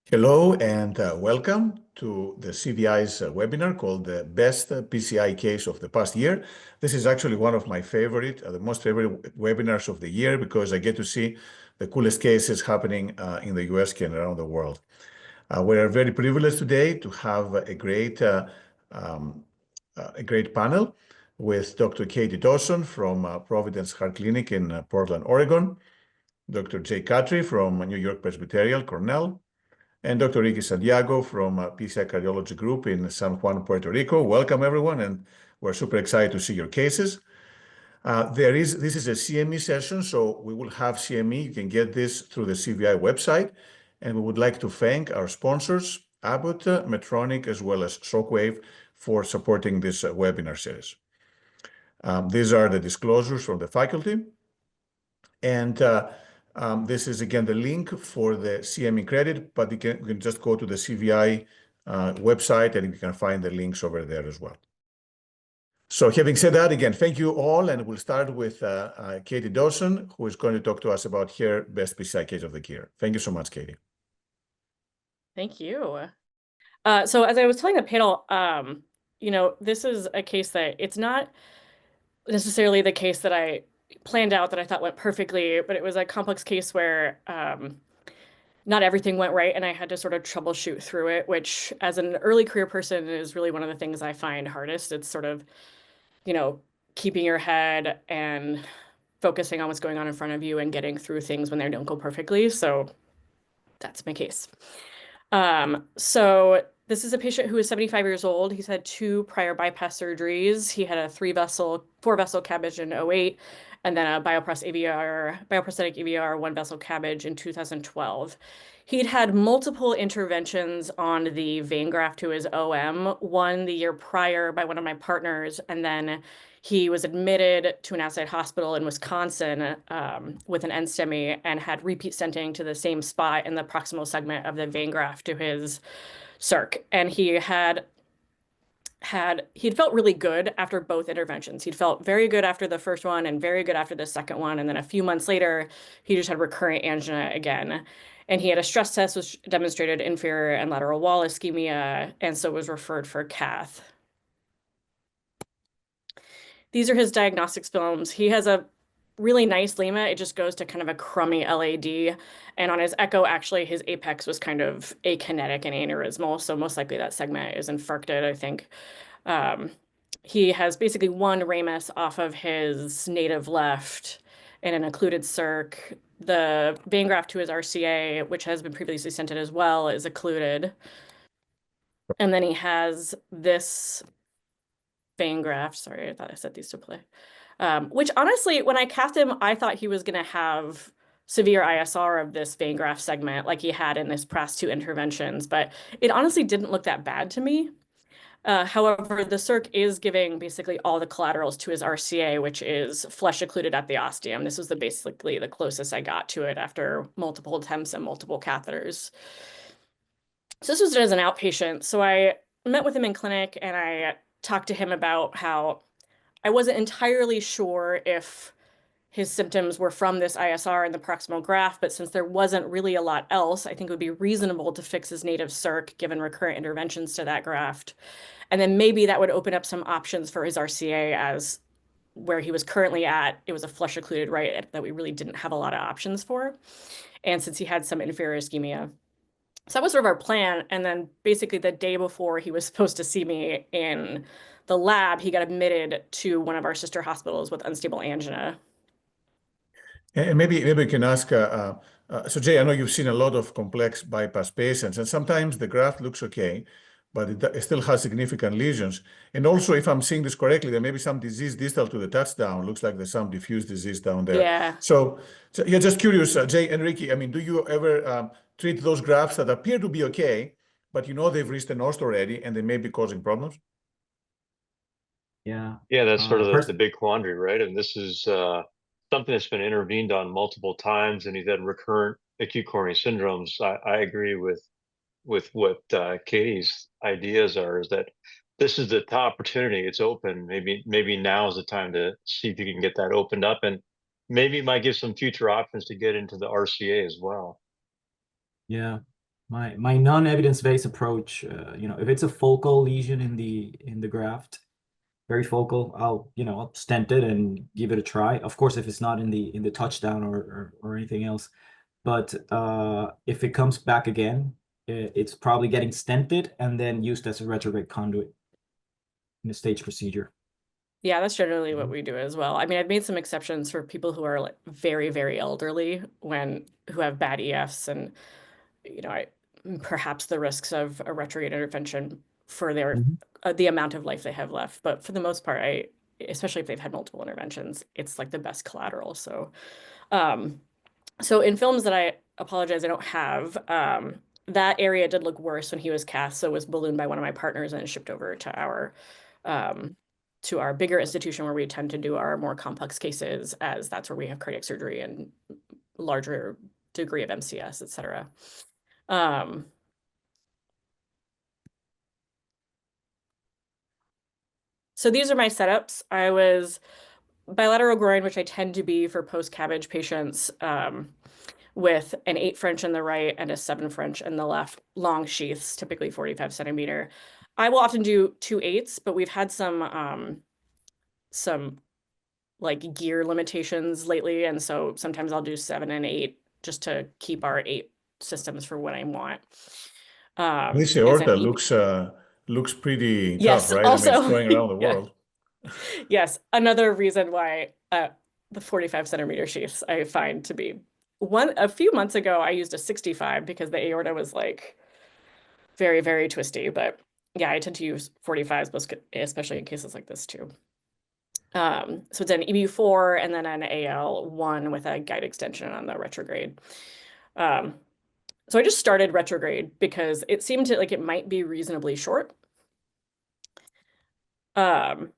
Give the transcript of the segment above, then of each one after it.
Hello and welcome to the CVI's webinar called the Best PCI Case of the Past Year. This is actually one of my favorite, the most favorite webinars of the year because I get to see the coolest cases happening in the US and around the world. We are very privileged today to have a great panel with Dr. Katie Dawson from Providence Heart Clinic in Portland, Oregon, Dr. Jay Khatri from NewYork-Presbyterian, Cornell, and Dr. Ricardo Santiago from PCI Cardiology Group in San Juan, Puerto Rico. Welcome, everyone, and we're super excited to see your cases. This is a CME session, so we will have CME. You can get this through the CVI website, and we would like to thank our sponsors, Abbott, Medtronic, as well as Shockwave, for supporting this webinar series. These are the disclosures from the faculty, and this is, again, the link for the CME credit, but you can just go to the CVI website and you can find the links over there as well. So having said that, again, thank you all, and we'll start with Katie Dawson, who is going to talk to us about her best PCI case of the year. Thank you so much, Katie. Thank you. So as I was telling the panel, this is a case that it's not necessarily the case that I planned out that I thought went perfectly, but it was a complex case where not everything went right, and I had to sort of troubleshoot through it, which as an early career person is really one of the things I find hardest. It's sort of, keeping your head and focusing on what's going on in front of you and getting through things when they don't go perfectly. So that's my case. So this is a patient who is 75 years old. He's had 2 prior bypass surgeries. He had a 4-vessel CABG in 2008, and then a bioprosthetic EVR 1-vessel CABG in 2012. He'd had multiple interventions on the vein graft to his OM, one the year prior by one of my partners, and then he was admitted to an outside hospital in Wisconsin with an NSTEMI and had repeat stenting to the same spot in the proximal segment of the vein graft to his circ. And he'd felt really good after both interventions. He'd felt very good after the first one and very good after the second one. And then a few months later, he just had recurrent angina again. And he had a stress test which demonstrated inferior and lateral wall ischemia, and so was referred for cath. These are his diagnostics films. He has a really nice lima. It just goes to kind of a crummy LAD. And on his echo, actually, his apex was kind of akinetic and aneurysmal. So most likely that segment is infarcted, I think. He has basically 1 ramus off of his native left and an occluded circ. The vein graft to his RCA, which has been previously stented as well, is occluded. And then he has this vein graft. Sorry, I thought I set these to play. Which honestly, when I cast him, I thought he was going to have severe ISR of this vein graft segment like he had in this PRAS-2 interventions, but it honestly didn't look that bad to me. However, the circ is giving basically all the collaterals to his RCA, which is flesh occluded at the ostium. This was basically the closest I got to it after multiple attempts and multiple catheters. So this was done as an outpatient. So I met with him in clinic and I talked to him about how I wasn't entirely sure if his symptoms were from this ISR and the proximal graft, but since there wasn't really a lot else, I think it would be reasonable to fix his native circ given recurrent interventions to that graft. And then maybe that would open up some options for his RCA, as where he was currently at, it was a flush occluded right that we really didn't have a lot of options for. And since he had some inferior ischemia. So that was sort of our plan. And then basically the day before he was supposed to see me in the lab, he got admitted to one of our sister hospitals with unstable angina. And maybe we can ask, so Jay, I know you've seen a lot of complex bypass patients, and sometimes the graft looks okay, but it still has significant lesions. And also, if I'm seeing this correctly, there may be some disease distal to the touchdown. Looks like there's some diffuse disease down there. Yeah. So yeah, just curious, Jay and Ricky, I mean, do you ever treat those grafts that appear to be okay, but they've reached an OST already and they may be causing problems? Yeah, that's sort of the big quandary, right? And this is something that's been intervened on multiple times, and he's had recurrent acute coronary syndromes. I agree with what Katie's ideas are, is that this is the opportunity. It's open. Maybe now is the time to see if you can get that opened up, and maybe it might give some future options to get into the RCA as well. Yeah. My non-evidence-based approach, if it's a focal lesion in the graft, very focal, I'll stent it and give it a try. Of course, if it's not in the touchdown or anything else. But if it comes back again, it's probably getting stented and then used as a retrograde conduit in a stage procedure. Yeah, that's generally what we do as well. I mean, I've made some exceptions for people who are like very, very elderly who have bad EFs and, perhaps the risks of a retrograde intervention for the amount of life they have left. But for the most part, especially if they've had multiple interventions, it's like the best collateral. So, so in films that I apologize, I don't have, that area did look worse when he was cast. So it was ballooned by one of my partners and shipped over to our bigger institution where we tend to do our more complex cases, as that's where we have cardiac surgery and larger degree of MCS, et cetera. So these are my setups. I was bilateral groin, which I tend to be for post-CABG patients, with an 8 French in the right and a 7 French in the left, long sheaths, typically 45 centimeter. I will often do 2 8s, but we've had some like gear limitations lately, and so sometimes I'll do 7 and 8 just to keep our 8 systems for when I want. This aorta looks pretty yes, tough, right? Also, I mean, it's going around the yeah. world. Yes, another reason why the 45 centimeter sheaths I find to be a few months ago I used a 65 because the aorta was like very, very twisty. But yeah, I tend to use 45s, especially in cases like this too. So it's an EB4 and then an AL1 with a guide extension on the retrograde. So I just started retrograde because it seemed like it might be reasonably short. And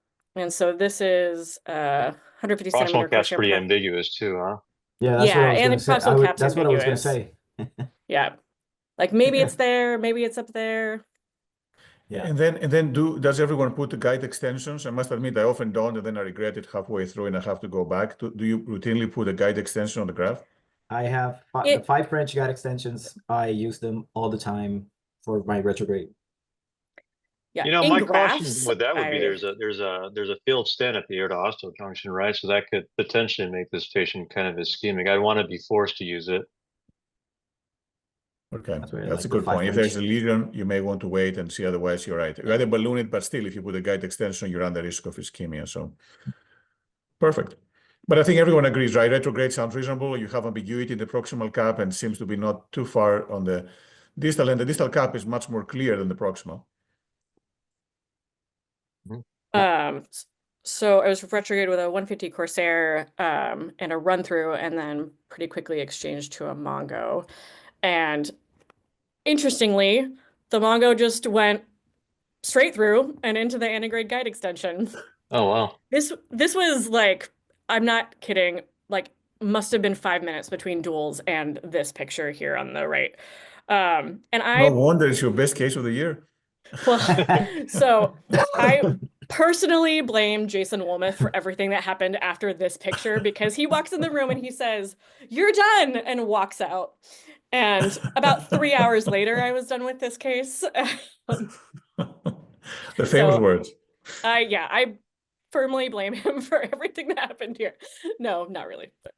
so this is 150 centimeter Proximal cap's pretty Corsair. ambiguous too, huh? Yeah, that's what I was and gonna say. proximal cap's That's what I was gonna ambiguous. say. Yeah, like maybe it's there, maybe it's up there. Yeah. And then does everyone put the guide extensions? I must admit I often don't, and then I regret it halfway through and I have to go back. Do you routinely put a guide extension on the graft? I have the 5 French guide extensions. I use them all the time for my retrograde. Yeah, My caution with that would be there's a field stent at the aorta-osteo junction, right? So that could potentially make this patient kind of ischemic. I want to be forced to use it. Okay, that's a good point. If there's a lesion, you may want to wait and see. Otherwise, you're right. You either balloon it, but still, if you put a guide extension, you run the risk of ischemia. So, perfect. But I think everyone agrees, right? Retrograde sounds reasonable. You have ambiguity in the proximal cap and seems to be not too far on the distal, and the distal cap is much more clear than the proximal. So I was retrograde with a 150 Corsair and a run through, and then pretty quickly exchanged to a Mongo. And interestingly, the Mongo just went straight through and into the antegrade guide extension. Oh, wow. This was like, I'm not kidding, like must have been 5 minutes between duels and this picture here on the right. And no wonder it's your best case of the year. Well, so I personally blame Jason Wolmuth for everything that happened after this picture, because he walks in the room and he says, "You're done," and walks out. And about 3 hours later, I was done with this case. The famous words. I firmly blame him for everything that happened here. No, not really. But,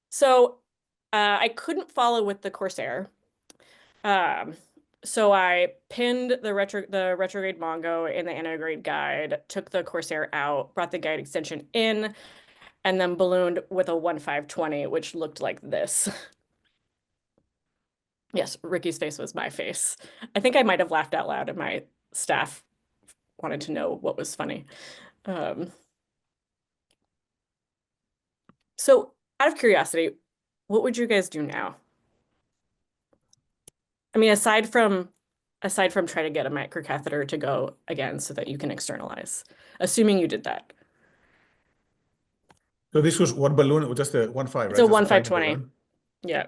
so I couldn't follow with the Corsair. So I pinned the retrograde Mongo in the antegrade guide, took the Corsair out, brought the guide extension in, and then ballooned with a 1.520, which looked like this. Yes, Ricky's face was my face. I think I might have laughed out loud, and my staff wanted to know what was funny. So out of curiosity, what would you guys do now? I mean, aside from try to get a microcatheter to go again so that you can externalize, assuming you did that. So this was one balloon, just a 1.5, right? It's a 1.520. Yeah.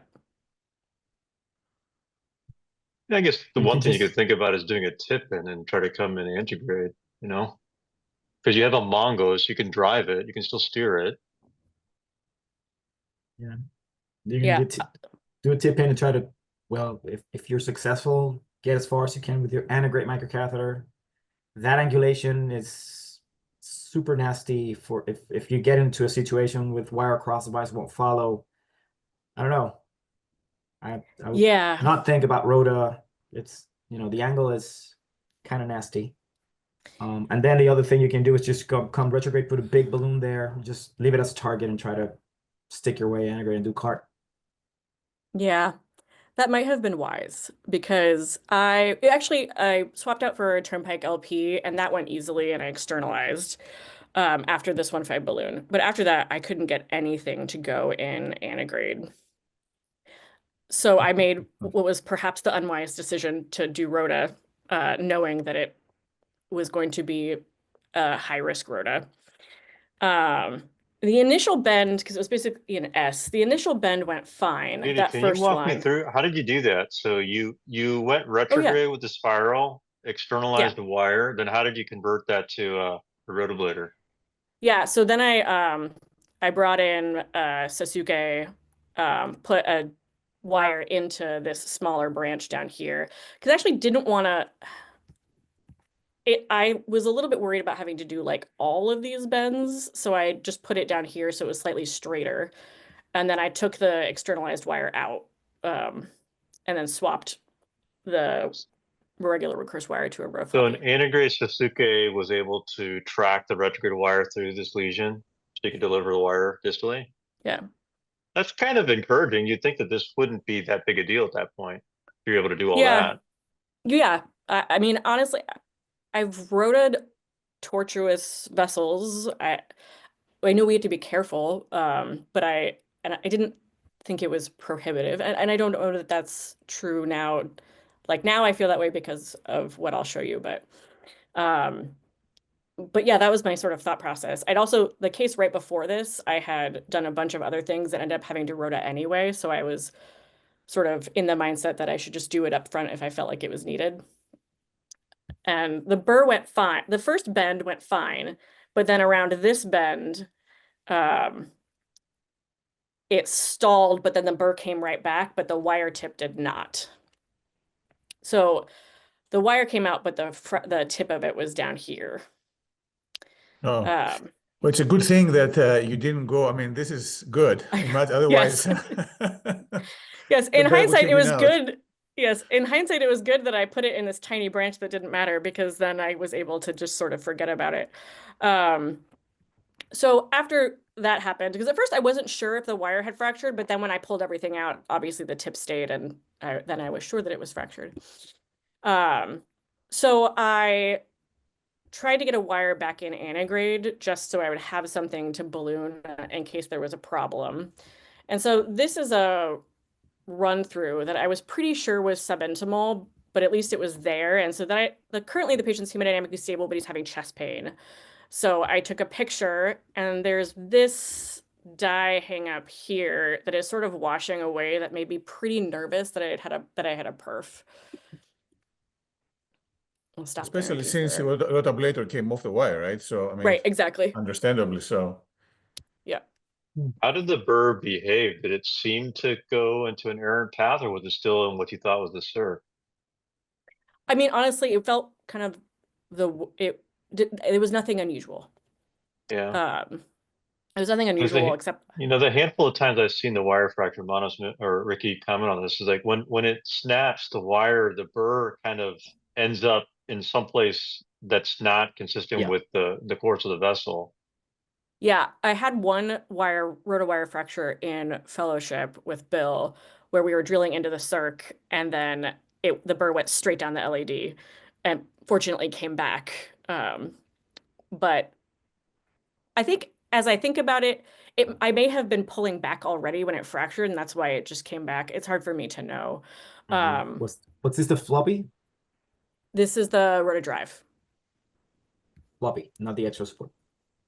I guess the one thing you could think about is doing a tip-in and try to come in antegrade, because you have a Mongo, so you can drive it, you can still steer it. Yeah. do a tip in and try to, well, if you're successful, get as far as you can with your antegrade microcatheter. That angulation is super nasty for if you get into a situation with wire across, the device won't follow. I don't know. I would Yeah. not think about rota. It's, the angle is kind of nasty. And then the other thing you can do is just come retrograde, put a big balloon there, just leave it as a target and try to stick your way antegrade and do cart. Yeah. That might have been wise because I swapped out for a Turnpike LP and that went easily and I externalized after this 1.5 balloon. But after that, I couldn't get anything to go in antegrade. So I made what was perhaps the unwise decision to do rota, knowing that it was going to be a high-risk rota. The initial bend, because it was basically an S, the initial bend went fine. Edie, That can you first walk me one. through how did you do that? So you went Oh, yeah. retrograde with the spiral, externalized the wire, then how did you convert that to a rotoblader? Yeah, so then I brought in Sasuke, put a wire into this smaller branch down here because I actually didn't want to. I was a little bit worried about having to do like all of these bends, so I just put it down here so it was slightly straighter, and then I took the externalized wire out, and then swapped the regular recurse wire to a row So an floppy. antegrade Sasuke was able to track the retrograde wire through this lesion, so you could deliver the wire distally. Yeah. That's kind of encouraging. You'd think that this wouldn't be that big a deal at that point, if you're able to do all Yeah. that. Yeah. I mean, honestly, I've rotated tortuous vessels. I knew we had to be careful, but I didn't think it was prohibitive, and I don't know that that's true now. Like now, I feel that way because of what I'll show you, but yeah, that was my sort of thought process. I'd also the case right before this, I had done a bunch of other things that ended up having to rota anyway, so I was sort of in the mindset that I should just do it up front if I felt like it was needed. And the burr went fine. The first bend went fine, but then around this bend, it stalled, but then the burr came right back, but the wire tip did not. So the wire came out, but the tip of it was down here. Oh, well, it's a good thing that you didn't go. I mean, this is good. Otherwise, yes. the In bed would hindsight, keep it me was out. good. Yes, in hindsight, it was good that I put it in this tiny branch that didn't matter because then I was able to just sort of forget about it. So after that happened, because at first I wasn't sure if the wire had fractured, but then when I pulled everything out, obviously the tip stayed, and then I was sure that it was fractured. So I tried to get a wire back in antegrade just so I would have something to balloon in case there was a problem. And so this is a run through that I was pretty sure was subintimal, but at least it was there. And so currently the patient's hemodynamically stable, but he's having chest pain. So I took a picture and there's this dye hang up here that is sort of washing away that made me pretty nervous that I had a perf. I'll stop Especially there since the rotablator came off the wire, right? So, I mean, right, exactly. understandably so. Yeah. How did the burr behave? Did it seem to go into an errant path, or was it still in what you thought was the SIR? I mean, honestly, it felt kind of it was nothing unusual. Yeah. It was nothing unusual except the handful of times I've seen the wire fracture, Manos or Ricky comment on this, is like when it snaps the wire, the burr kind of ends up in some place that's not consistent with the course of the vessel. Yeah, I had one rotowire fracture in fellowship with Bill where we were drilling into the circ and then the burr went straight down the LAD and fortunately came back. But I think as I think about it, I may have been pulling back already when it fractured and that's why it just came back. It's hard for me to know. What's this, the floppy? This is the rotodrive. Floppy, not the extra support.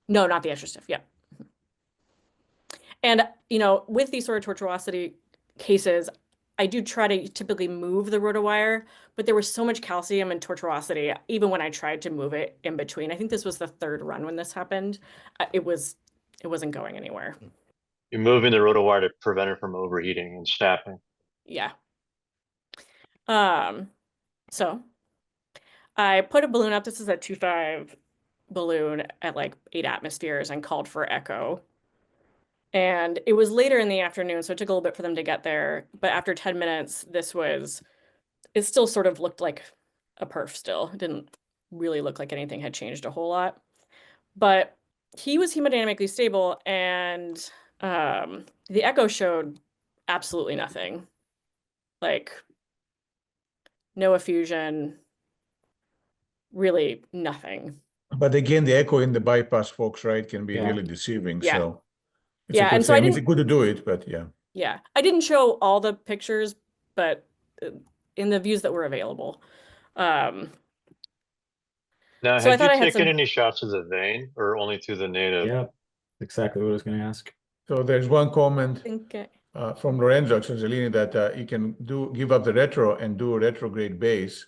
No, not the extra stiff. Yeah. And, with these sort of tortuosity cases, I do try to typically move the rotowire, but there was so much calcium and tortuosity, even when I tried to move it in between. I think this was the third run when this happened. It wasn't going anywhere. You're moving the rotowire to prevent it from overheating and snapping. Yeah. So I put a balloon up. This is a 2.5 balloon at like 8 atmospheres and called for echo. And it was later in the afternoon, so it took a little bit for them to get there. But after 10 minutes, it still sort of looked like a perf still. It didn't really look like anything had changed a whole lot. But he was hemodynamically stable, and the echo showed absolutely nothing. Like no effusion, really nothing. But again, the echo in the bypass, folks, right, can be Yeah. really deceiving. Yeah. So it's a Yeah, good and so thing. It's good to do it, but yeah. Yeah, I didn't show all the pictures, but in the views that were available. Now, So I had thought you I had taken some. any shots of the vein or only through the native? Yeah, exactly what I was going to ask. So there's one comment I think from Lorenzo Cenzellini that you can give up the retro and do retrograde base.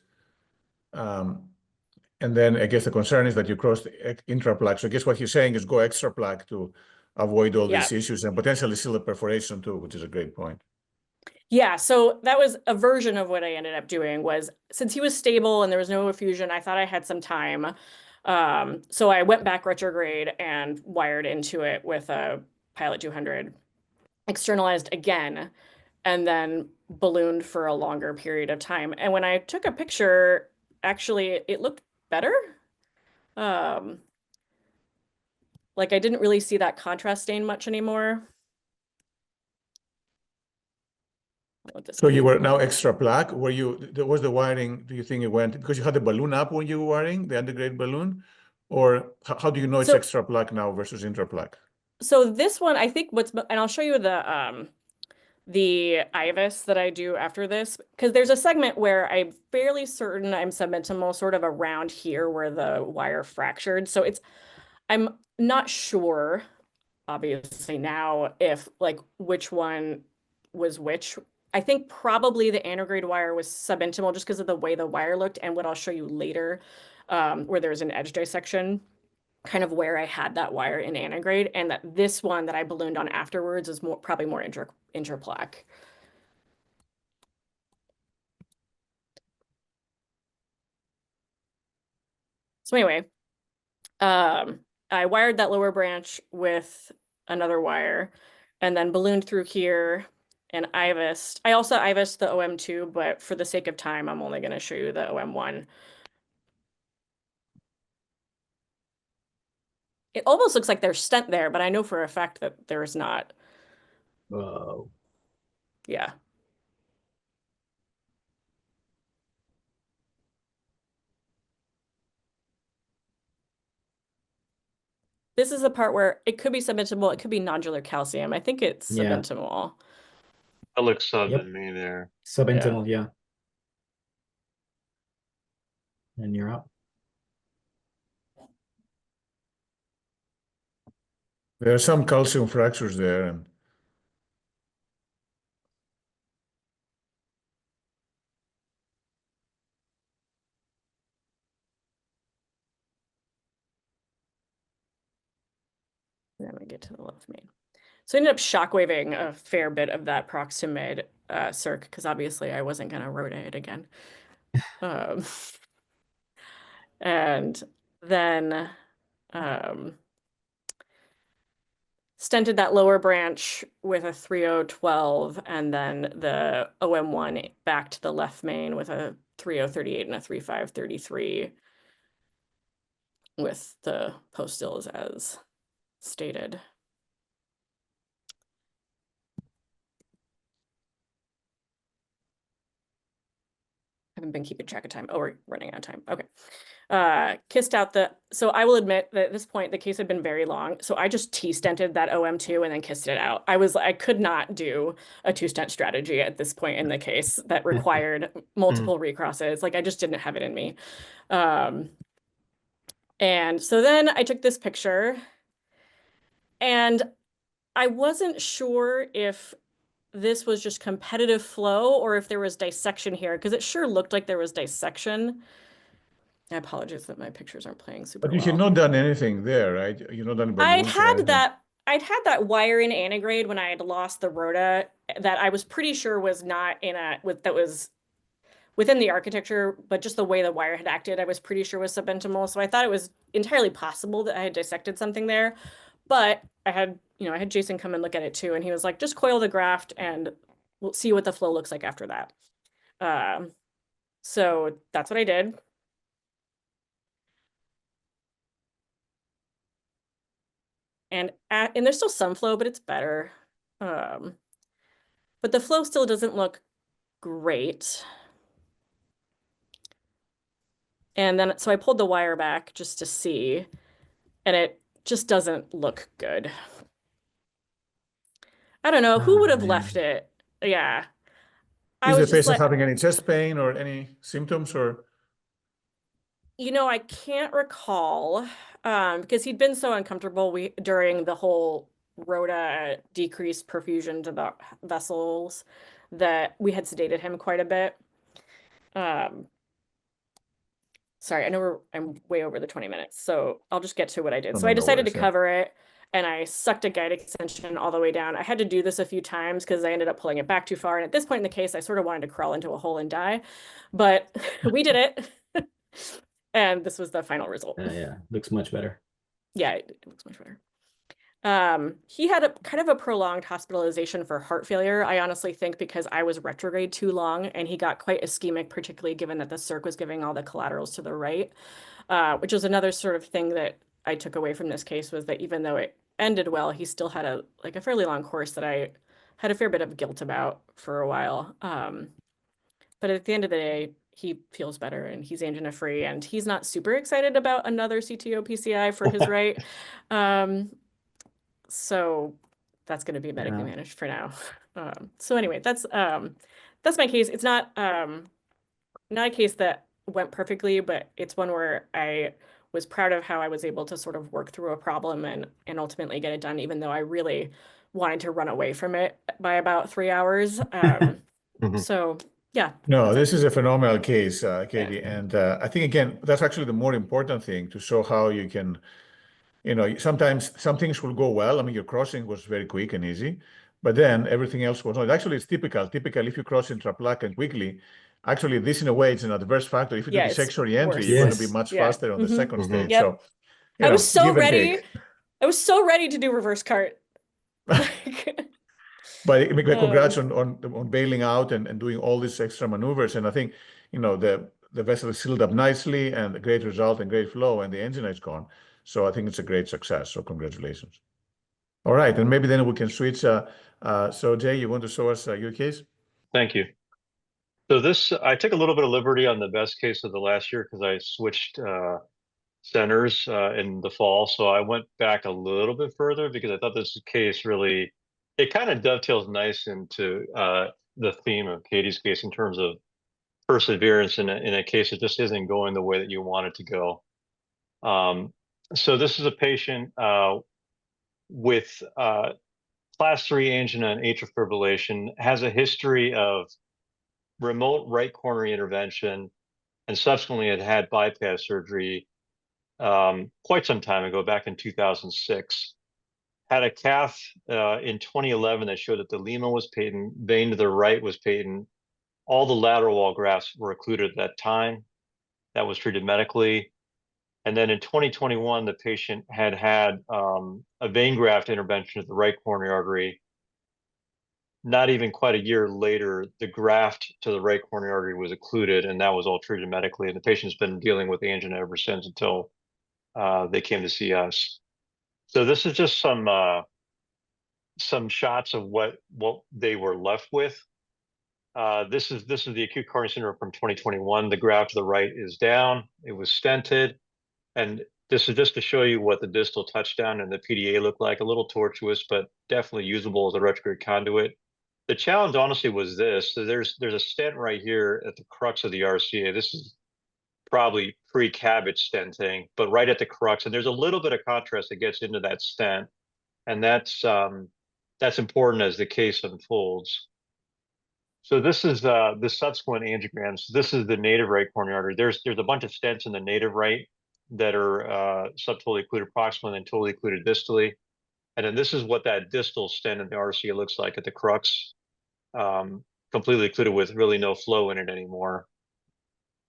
And then I guess the concern is that you cross the intraplaque. So I guess what he's saying is go extra plaque to avoid all these issues and potentially seal a perforation too, which is a great point. Yeah, so that was a version of what I ended up doing. Was since he was stable and there was no effusion, I thought I had some time. So I went back retrograde and wired into it with a Pilot 200, externalized again, and then ballooned for a longer period of time. And when I took a picture, actually, it looked better. Like I didn't really see that contrast stain much anymore. So you were now extra plaque. Was the wiring, do you think it went, because you had the balloon up when you were wiring, the undergrade balloon? Or how do you know it's extra plaque now versus intraplaque? So this one, I think and I'll show you the IVUS that I do after this, because there's a segment where I'm fairly certain I'm subintimal, sort of around here where the wire fractured. So I'm not sure, obviously now, if like which one was which. I think probably the antegrade wire was subintimal just because of the way the wire looked, and what I'll show you later, where there's an edge dissection, kind of where I had that wire in antegrade, and that this one that I ballooned on afterwards is probably more intraplaque. So anyway, I wired that lower branch with another wire and then ballooned through here and IVUSed. I also IVUSed the OM2, but for the sake of time, I'm only going to show you the OM1. It almost looks like there's stent there, but I know for a fact that there's not. Whoa. Yeah. This is the part where it could be subintimal, it could be nodular calcium. I think it's subintimal. That looks sub in me there. Subintimal, yeah. And you're up. There are some calcium fractures there. And then we get to the left main. So I ended up shockwaving a fair bit of that prox-to-mid circ, because obviously I wasn't going to rotate again. And then stented that lower branch with a 3012, and then the OM1 back to the left main with a 3038 and a 3533 with the post-stills as stated. I haven't been keeping track of time. Oh, we're running out of time. Okay. Kissed out so I will admit that at this point, the case had been very long. So I just T-stented that OM2 and then kissed it out. I could not do a 2-stent strategy at this point in the case that required multiple recrosses. Like I just didn't have it in me. And so then I took this picture and I wasn't sure if this was just competitive flow or if there was dissection here, because it sure looked like there was dissection. I apologize that my pictures aren't playing super well. But you had not done anything there, right? You've not done balloons. I had that I'd had that wire in antegrade when I had lost the rota that I was pretty sure was not that was within the architecture, but just the way the wire had acted, I was pretty sure was subintimal. So I thought it was entirely possible that I had dissected something there. But I had Jason come and look at it too, and he was like, just coil the graft and we'll see what the flow looks like after that. So that's what I did. And there's still some flow, but it's better. But the flow still doesn't look great. And then, so I pulled the wire back just to see, and it just doesn't look good. I don't know, who would have left it? Yeah. Is the patient having any chest pain or any symptoms or? I can't recall, because he'd been so uncomfortable during the whole rota decreased perfusion to the vessels that we had sedated him quite a bit. Sorry, I know I'm way over the 20 minutes, so I'll just get to what I did. So I decided to cover it, and I sucked a guide extension all the way down. I had to do this a few times because I ended up pulling it back too far. And at this point in the case, I sort of wanted to crawl into a hole and die, but we did it. And this was the final result. Yeah, looks much better. Yeah, it looks much better. He had a kind of a prolonged hospitalization for heart failure. I honestly think because I was retrograde too long, and he got quite ischemic, particularly given that the circ was giving all the collaterals to the right, which was another sort of thing that I took away from this case, was that even though it ended well, he still had a fairly long course that I had a fair bit of guilt about for a while. But at the end of the day, he feels better and he's angina free, and he's not super excited about another CTO PCI for his right. So that's going to be medically managed for now. So anyway, that's my case. It's not a case that went perfectly, but it's one where I was proud of how I was able to sort of work through a problem and ultimately get it done, even though I really wanted to run away from it by about 3 hours. So yeah. No, this is a phenomenal case, Katie. Yeah. And I think, again, that's actually the more important thing, to show how you can, sometimes some things will go well. I mean, your crossing was very quick and easy, but then everything else was not. Actually, it's typical. Typically, if you cross intraplaque and quickly, actually, this in a way is an adverse factor. If you do dissection re-entry, you're going to be much faster on the second stage. Yep. So, I was so ready. I was so ready to do reverse cart. But congrats on bailing out and doing all these extra maneuvers. And I think, the vessel is sealed up nicely, and a great result and great flow, and the engine is gone. So I think it's a great success. So congratulations. All right. And maybe then we can switch. So Jay, you want to show us your case? Thank you. So I took a little bit of liberty on the best case of the last year because I switched centers in the fall. So I went back a little bit further because I thought this case really, it kind of dovetails nice into the theme of Katie's case in terms of perseverance in a case that just isn't going the way that you want it to go. So this is a patient with class 3 angina and atrial fibrillation, has a history of remote right coronary intervention, and subsequently had bypass surgery quite some time ago, back in 2006. Had a cath in 2011 that showed that the lima was patent, vein to the right was patent. All the lateral wall grafts were occluded at that time. That was treated medically. And then in 2021, the patient had a vein graft intervention at the right coronary artery. Not even quite a year later, the graft to the right coronary artery was occluded, and that was all treated medically. And the patient's been dealing with angina ever since until they came to see us. So this is just some shots of what they were left with. This is the acute coronary syndrome from 2021. The graft to the right is down. It was stented. And this is just to show you what the distal touchdown and the PDA looked like. A little tortuous, but definitely usable as a retrograde conduit. The challenge, honestly, was this. So there's a stent right here at the crux of the RCA. This is probably pre-CABG stenting, but right at the crux. And there's a little bit of contrast that gets into that stent. And that's important as the case unfolds. So this is the subsequent angiograms. This is the native right coronary artery. There's a bunch of stents in the native right that are subtotally occluded proximally and totally occluded distally. And then this is what that distal stent in the RCA looks like at the crux, completely occluded with really no flow in it anymore.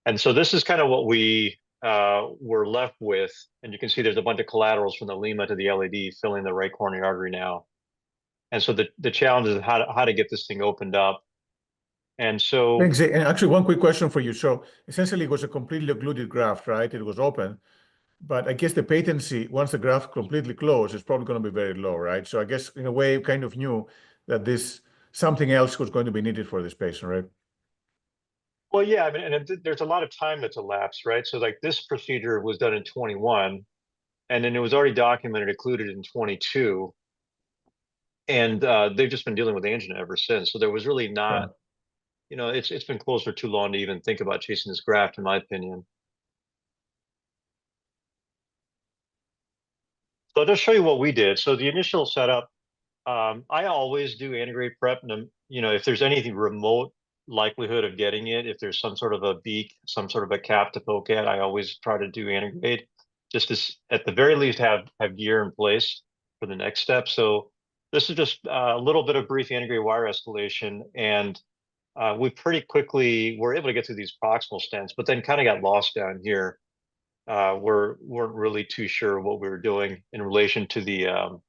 And so this is kind of what we were left with. And you can see there's a bunch of collaterals from the lima to the LAD filling the right coronary artery now. And so the challenge is how to get this thing opened up. And so Thanks. And actually, one quick question for you. So essentially, it was a completely occluded graft, right? It was open, but I guess the patency, once the graft completely closed, is probably going to be very low, right? So I guess in a way, you kind of knew that something else was going to be needed for this patient, right? well, yeah, I mean, and there's a lot of time that's elapsed, right? So like this procedure was done in 21, and then it was already documented occluded in 22, and they've just been dealing with angina ever since. So there was really not, it's been closed for too long to even think about chasing this graft, in my opinion. So I'll just show you what we did. So the initial setup, I always do antegrade prep, and if there's anything remote likelihood of getting it, if there's some sort of a beak, some sort of a cap to poke at, I always try to do antegrade, just to at the very least have gear in place for the next step. So this is just a little bit of brief antegrade wire escalation, and we pretty quickly were able to get through these proximal stents, but then kind of got lost down here. Weren't really too sure what we were doing in relation to the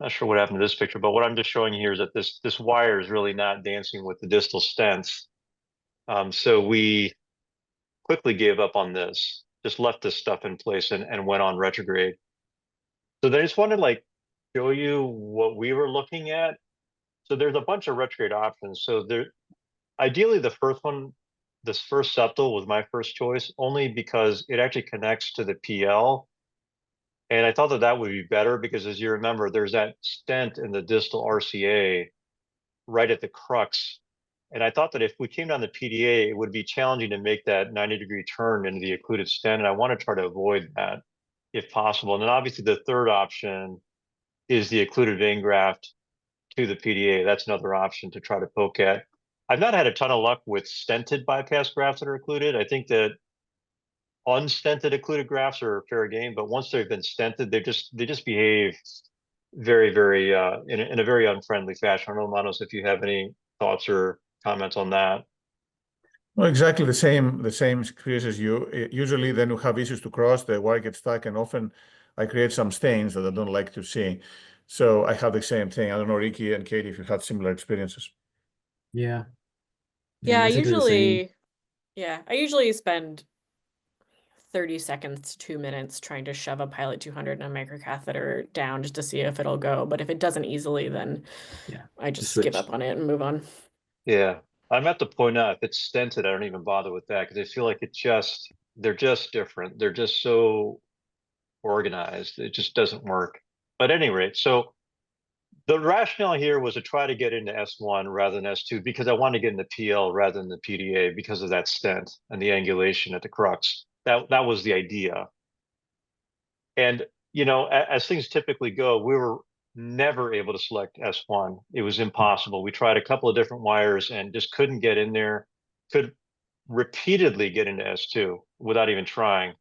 not sure what happened to this picture, but what I'm just showing you here is that this wire is really not dancing with the distal stents. So we quickly gave up on this, just left this stuff in place and went on retrograde. So they just wanted to like show you what we were looking at. So there's a bunch of retrograde options. So ideally the first one, this first septal was my first choice, only because it actually connects to the PL. And I thought that would be better because, as you remember, there's that stent in the distal RCA right at the crux. And I thought that if we came down the PDA, it would be challenging to make that 90-degree turn into the occluded stent. And I want to try to avoid that if possible. And then obviously the third option is the occluded vein graft to the PDA. That's another option to try to poke at. I've not had a ton of luck with stented bypass grafts that are occluded. I think that unstented occluded grafts are fair game, but once they've been stented, they just behave very, very in a very unfriendly fashion. I don't know, Manos, if you have any thoughts or comments on that. Well, exactly the same experience as you. Usually, then you have issues to cross, the wire gets stuck, and often I create some stains that I don't like to see. So I have the same thing. I don't know, Ricky and Katie, if you had similar experiences. Yeah. Yeah, I basically the same. usually spend 30 seconds to 2 minutes trying to shove a Pilot 200 and a microcatheter down just to see if it'll go. But if it doesn't easily, then I just give up on it and move on. Yeah, I'm at the point now, if it's stented, I don't even bother with that because I feel like they're just different. They're just so organized. It just doesn't work. But at any rate, so the rationale here was to try to get into S1 rather than S2 because I wanted to get into PL rather than the PDA because of that stent and the angulation at the crux. That was the idea. And, as things typically go, we were never able to select S1. It was impossible. We tried a couple of different wires and just couldn't get in there, could repeatedly get into S2 without even trying.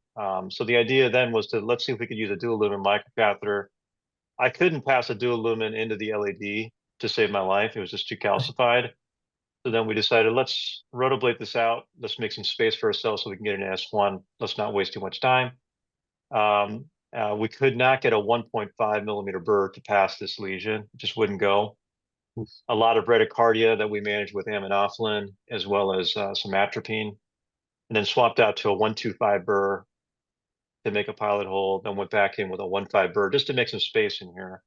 So the idea then was let's see if we could use a dual lumen microcatheter. I couldn't pass a dual lumen into the LAD to save my life. It was just too calcified. So then we decided, let's rotablate this out. Let's make some space for ourselves so we can get into S1. Let's not waste too much time. We could not get a 1.5 millimeter burr to pass this lesion. It just wouldn't go. A lot of bradycardia that we managed with aminophylline, as well as some atropine, and then swapped out to a 1.25 burr to make a pilot hole, then went back in with a 1.5 burr just to make some space in here.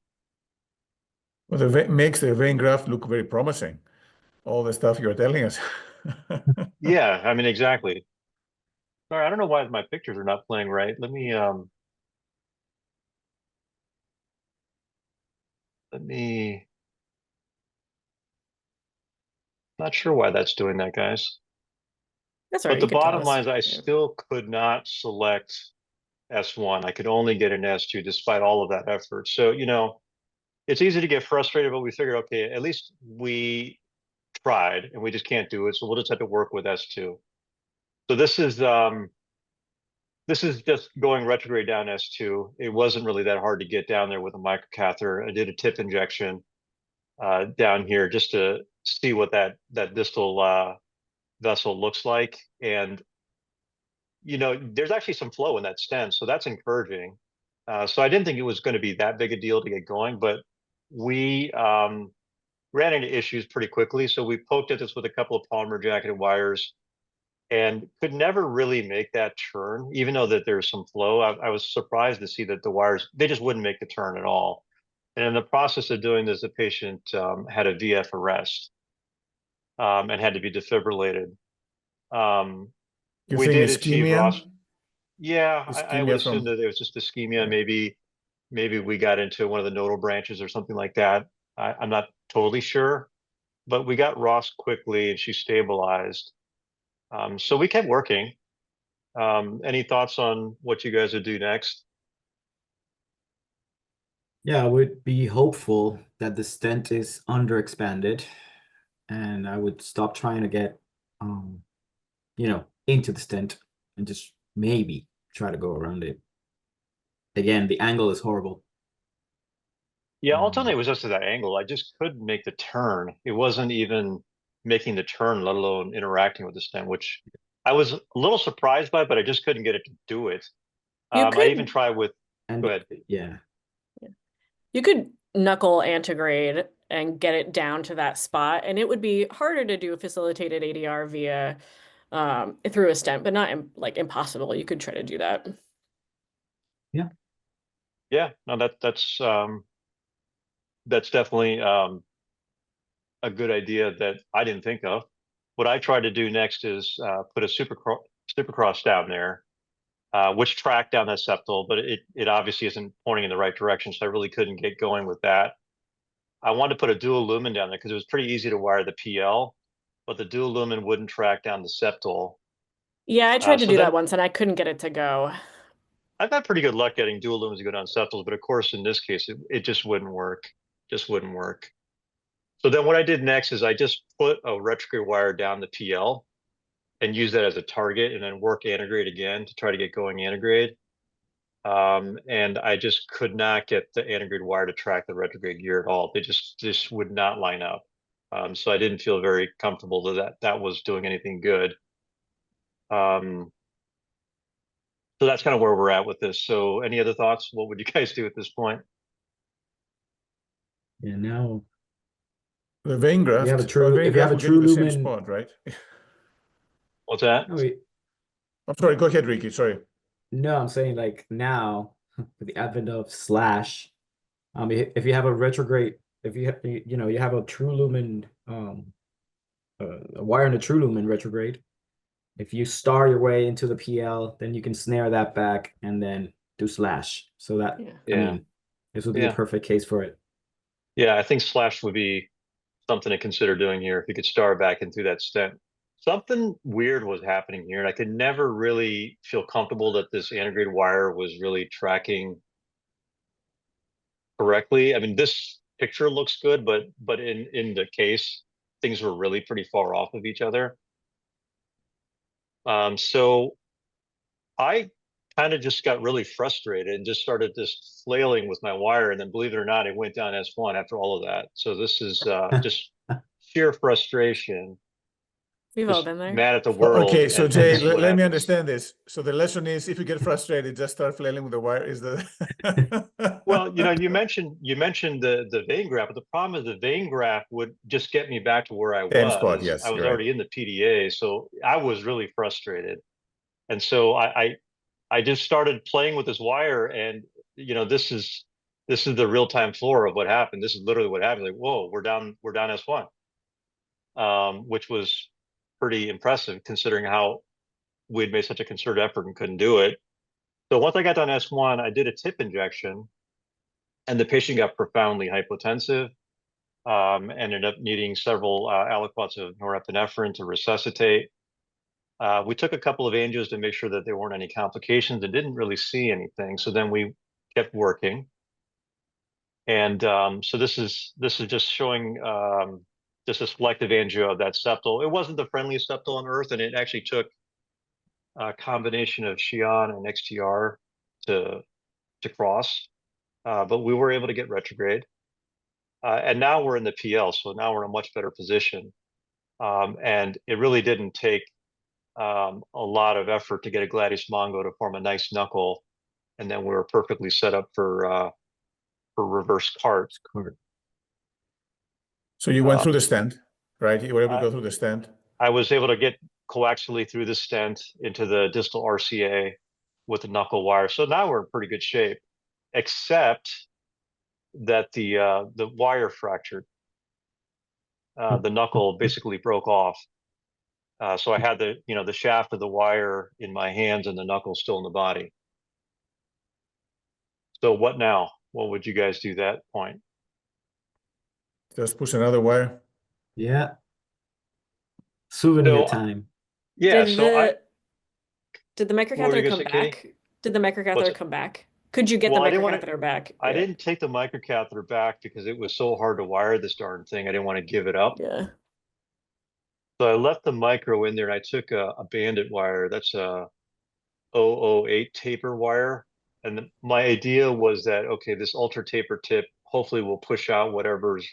Well, it makes the vein graft look very promising. All the stuff you're telling us. Yeah, I mean, exactly. Sorry, I don't know why my pictures are not playing right. Let me not sure why that's doing that, guys. That's all right. But the bottom line is I still could not select S1. I could only get an S2 despite all of that effort. So, it's easy to get frustrated, but we figured, okay, at least we tried and we just can't do it. So we'll just have to work with S2. So this is this is just going retrograde down S2. It wasn't really that hard to get down there with a microcatheter. I did a tip injection down here just to see what that distal vessel looks like. And, you know, there's actually some flow in that stent, so that's encouraging. So I didn't think it was going to be that big a deal to get going, but we ran into issues pretty quickly. So we poked at this with a couple of polymer jacketed wires and could never really make that turn, even though that there's some flow. I was surprised to see that the wires, they just wouldn't make the turn at all. And in the process of doing this, the patient had a VF arrest and had to be defibrillated. You We think did achieve ischemia? Ross. Yeah, I Ischemia would from- assume that it was just ischemia. Maybe we got into one of the nodal branches or something like that. I'm not totally sure, but we got Ross quickly and she stabilized. So we kept working. Any thoughts on what you guys would do next? Yeah, I would be hopeful that the stent is underexpanded, and I would stop trying to get, you know, into the stent and just maybe try to go around it. Again, the angle is horrible. Yeah, ultimately it was just at that angle. I just couldn't make the turn. It wasn't even making the turn, let alone interacting with the stent, which I was a little surprised by, but I just couldn't get it to do it. You I even could- tried with, And go ahead. yeah, You could knuckle antegrade and get it down to that spot, and it would be harder to do a facilitated ADR via through a stent, but not like impossible. You could try to do that. Yeah, no, that's definitely a good idea that I didn't think of. What I tried to do next is put a supercross down there, which tracked down that septal, but it obviously isn't pointing in the right direction, so I really couldn't get going with that. I wanted to put a dual lumen down there because it was pretty easy to wire the PL, but the dual lumen wouldn't track down the septal. Yeah, I tried to so do then- that once and I couldn't get it to go. I've had pretty good luck getting dual lumens to go down septals, but of course in this case it just wouldn't work. Just wouldn't work. So then what I did next is I just put a retrograde wire down the PL and use that as a target and then work antegrade again to try to get going antegrade. And I just could not get the antegrade wire to track the retrograde gear at all. They just would not line up. So I didn't feel very comfortable that was doing anything good. So that's kind of where we're at with this. So any other thoughts? What would you guys do at this point? yeah. Now The vein graft. you have a true- vein if you have a graft will get true to the same lumen- spot, right? What's that? I'm sorry. Go ahead, Ricky. Sorry. No, I'm saying like now with the advent of slash, if you have a retrograde, if you have, you know, you have a true lumen, a wire in a true lumen retrograde. If you star your way into the PL, then you can snare that back and then do slash. So that, Yeah. I Yeah. mean, this would be a Yeah. perfect case for it. Yeah, I think slash would be something to consider doing here if you could star back into that stent. Something weird was happening here, and I could never really feel comfortable that this antegrade wire was really tracking correctly. I mean, this picture looks good, but in the case, things were really pretty far off of each other. So I kind of just got really frustrated and just started just flailing with my wire, and then believe it or not, it went down S1 after all of that. So this is just sheer frustration. We've all Just been there. mad at the world. Okay, so and Jay, this is what let me happens. understand this. So the lesson is, if you get frustrated, just start flailing with the wire. Is the Well, you know, you mentioned the vein graft, but the problem is the vein graft would just get me back to where I Same was. spot, yes, I was you're right. already in the PDA, so I was really frustrated, and so I just started playing with this wire, and you know, this is the real time floor of what happened. This is literally what happened. Like, whoa, we're down S1, which was pretty impressive considering how we'd made such a concerted effort and couldn't do it. So once I got down S1, I did a tip injection, and the patient got profoundly hypotensive, ended up needing several aliquots of norepinephrine to resuscitate. We took a couple of angios to make sure that there weren't any complications and didn't really see anything. So then we kept working. And so this is just showing just a selective angio of that septal. It wasn't the friendliest septal on earth, and it actually took a combination of Xi'an and XTR to cross, but we were able to get retrograde. And now we're in the PL, so now we're in a much better position. And it really didn't take a lot of effort to get a Gladius Mongo to form a nice knuckle, and then we were perfectly set up for reverse cart. So you went through the stent, right? You were able to go through the stent. I was able to get coaxially through the stent into the distal RCA with the knuckle wire. So now we're in pretty good shape, except that the wire fractured. The knuckle basically broke off. So I had the shaft of the wire in my hands and the knuckle still in the body. So what now? What would you guys do at that point? Just push another wire. Yeah. Souvenir time. Yeah. Did the What were you microcatheter gonna come say, Katie? back? Did the microcatheter come back? Could you get Well, the I didn't wanna- microcatheter back? I Yeah. didn't take the microcatheter back because it was so hard to wire this darn thing. I didn't want to give it up. Yeah. So I left the micro in there and I took a bandit wire. That's a 008 taper wire. And my idea was that, okay, this ultra taper tip hopefully will push out whatever's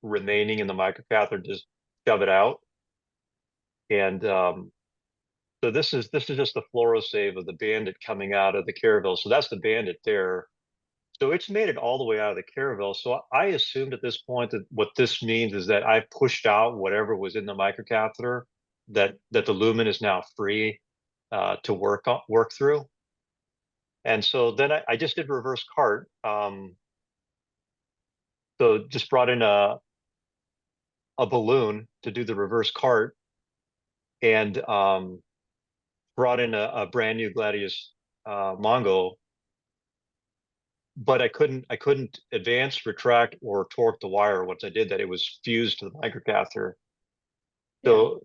remaining in the microcatheter, just shove it out. And so this is just the fluorosave of the bandit coming out of the caravel. So that's the bandit there. So it's made it all the way out of the caravel. So I assumed at this point that what this means is that I pushed out whatever was in the microcatheter, that the lumen is now free to work through. And so then I just did reverse cart. So just brought in a balloon to do the reverse cart, and brought in a brand new Gladius Mongo. But I couldn't advance, retract, or torque the wire once I did that. It was fused to the microcatheter. So,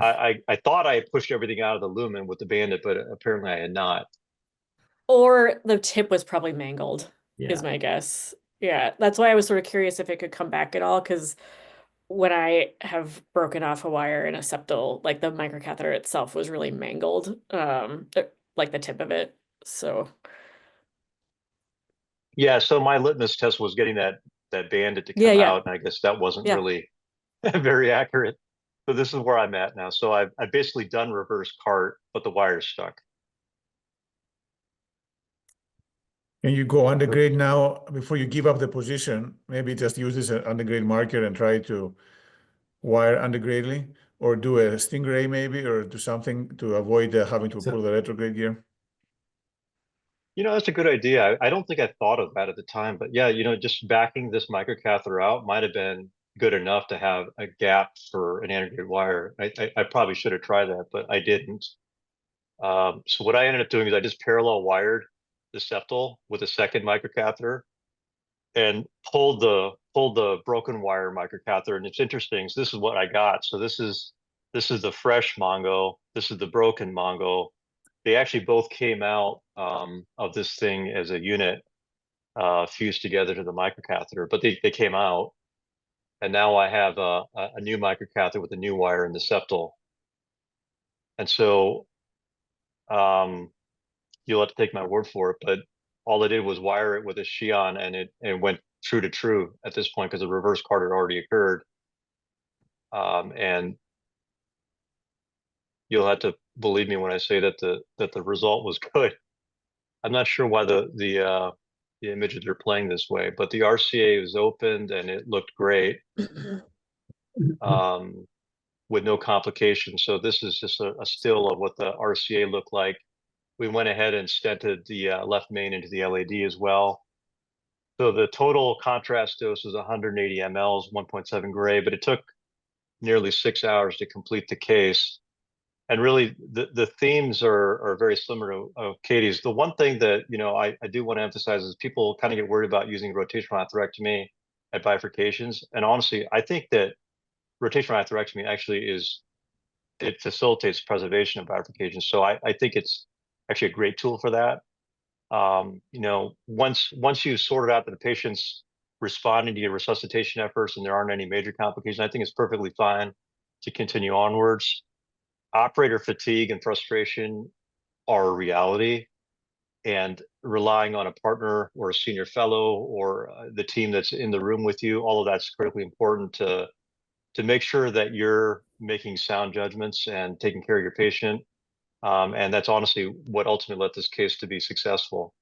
I thought I had pushed everything out of the lumen with the bandit, but apparently I had not. Or the tip was probably mangled, is Yeah. my guess. Yeah, that's why I was sort of curious if it could come back at all, because when I have broken off a wire in a septal, like the microcatheter itself was really mangled, like the tip of it. So Yeah, so my litmus test was getting that bandit to come Yeah. out, and I guess that wasn't Yeah. really very accurate. So this is where I'm at now. So I've basically done reverse cart, but the wire's stuck. Can you go undergrade now before you give up the position? Maybe just use this undergrade marker and try to wire undergradely, or do a stingray maybe, or do something to avoid having to pull the retrograde gear. That's a good idea. I don't think I thought of that at the time, but yeah, just backing this microcatheter out might have been good enough to have a gap for an antegrade wire. I probably should have tried that, but I didn't. So what I ended up doing is I just parallel wired the septal with a second microcatheter and pulled the broken wire microcatheter. And it's interesting. So this is what I got. So this is the fresh Mongo. This is the broken Mongo. They actually both came out of this thing as a unit, fused together to the microcatheter, but they came out. And now I have a new microcatheter with a new wire in the septal. And so you'll have to take my word for it, but all I did was wire it with a Xi'an, and it went true to true at this point because the reverse cart had already occurred. And you'll have to believe me when I say that the result was good. I'm not sure why the images are playing this way, but the RCA was opened and it looked great, with no complications. So this is just a still of what the RCA looked like. We went ahead and stented the left main into the LAD as well. So the total contrast dose was 180 mLs, 1.7 gray, but it took nearly 6 hours to complete the case. And really, the themes are very similar to Katie's. The one thing that I do want to emphasize is people kind of get worried about using rotational atherectomy at bifurcations. And honestly, I think that rotational atherectomy actually it facilitates preservation of bifurcations. So I think it's actually a great tool for that. Once you've sorted out that the patient's responding to your resuscitation efforts and there aren't any major complications, I think it's perfectly fine to continue onwards. operator fatigue and frustration are a reality, and relying on a partner or a senior fellow or the team that's in the room with you, all of that's critically important to make sure that you're making sound judgments and taking care of your patient. And that's honestly what ultimately led this case to be successful.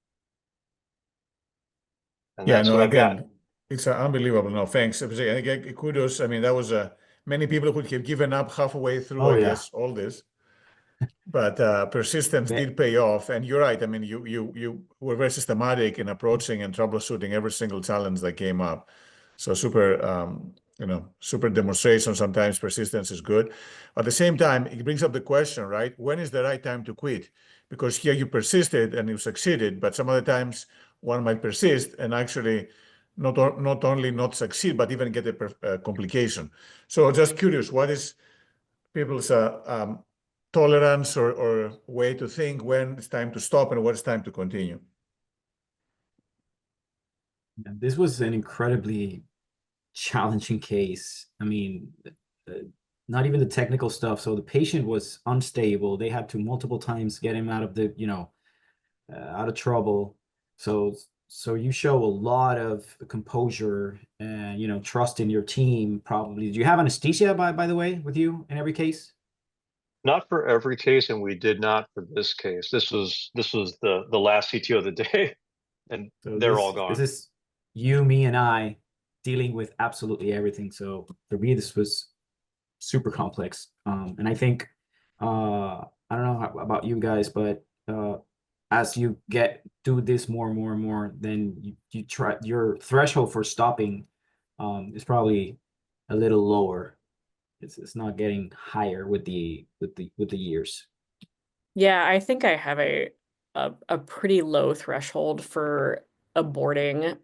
And Yeah, that's no, what I've got. again, it's unbelievable. No, thanks. Again, kudos. I mean, that was many people would have given up halfway through, I guess, all this. But persistence did pay off. And you're right. I mean, you were very systematic in approaching and troubleshooting every single challenge that came up. So super, super demonstration. Sometimes persistence is good. At the same time, it brings up the question, right? When is the right time to quit? Because here you persisted and you succeeded, but some other times one might persist and actually not only not succeed, but even get a complication. So just curious, what is people's tolerance or way to think when it's time to stop and when it's time to continue? This was an incredibly challenging case. I mean, not even the technical stuff. So the patient was unstable. They had to multiple times get him out of the, out of trouble. So you show a lot of composure and, trust in your team, probably. Do you have anesthesia, by the way, with you in every case? Not for every case, and we did not for this case. This was the last CTO of the day, and so they're all gone. This is you, me, and I dealing with absolutely everything. So for me, this was super complex. And I think, I don't know about you guys, but as you do this more and more and more, then you try, your threshold for stopping is probably a little lower. It's not getting higher with the years. Yeah, I think I have a pretty low threshold for aborting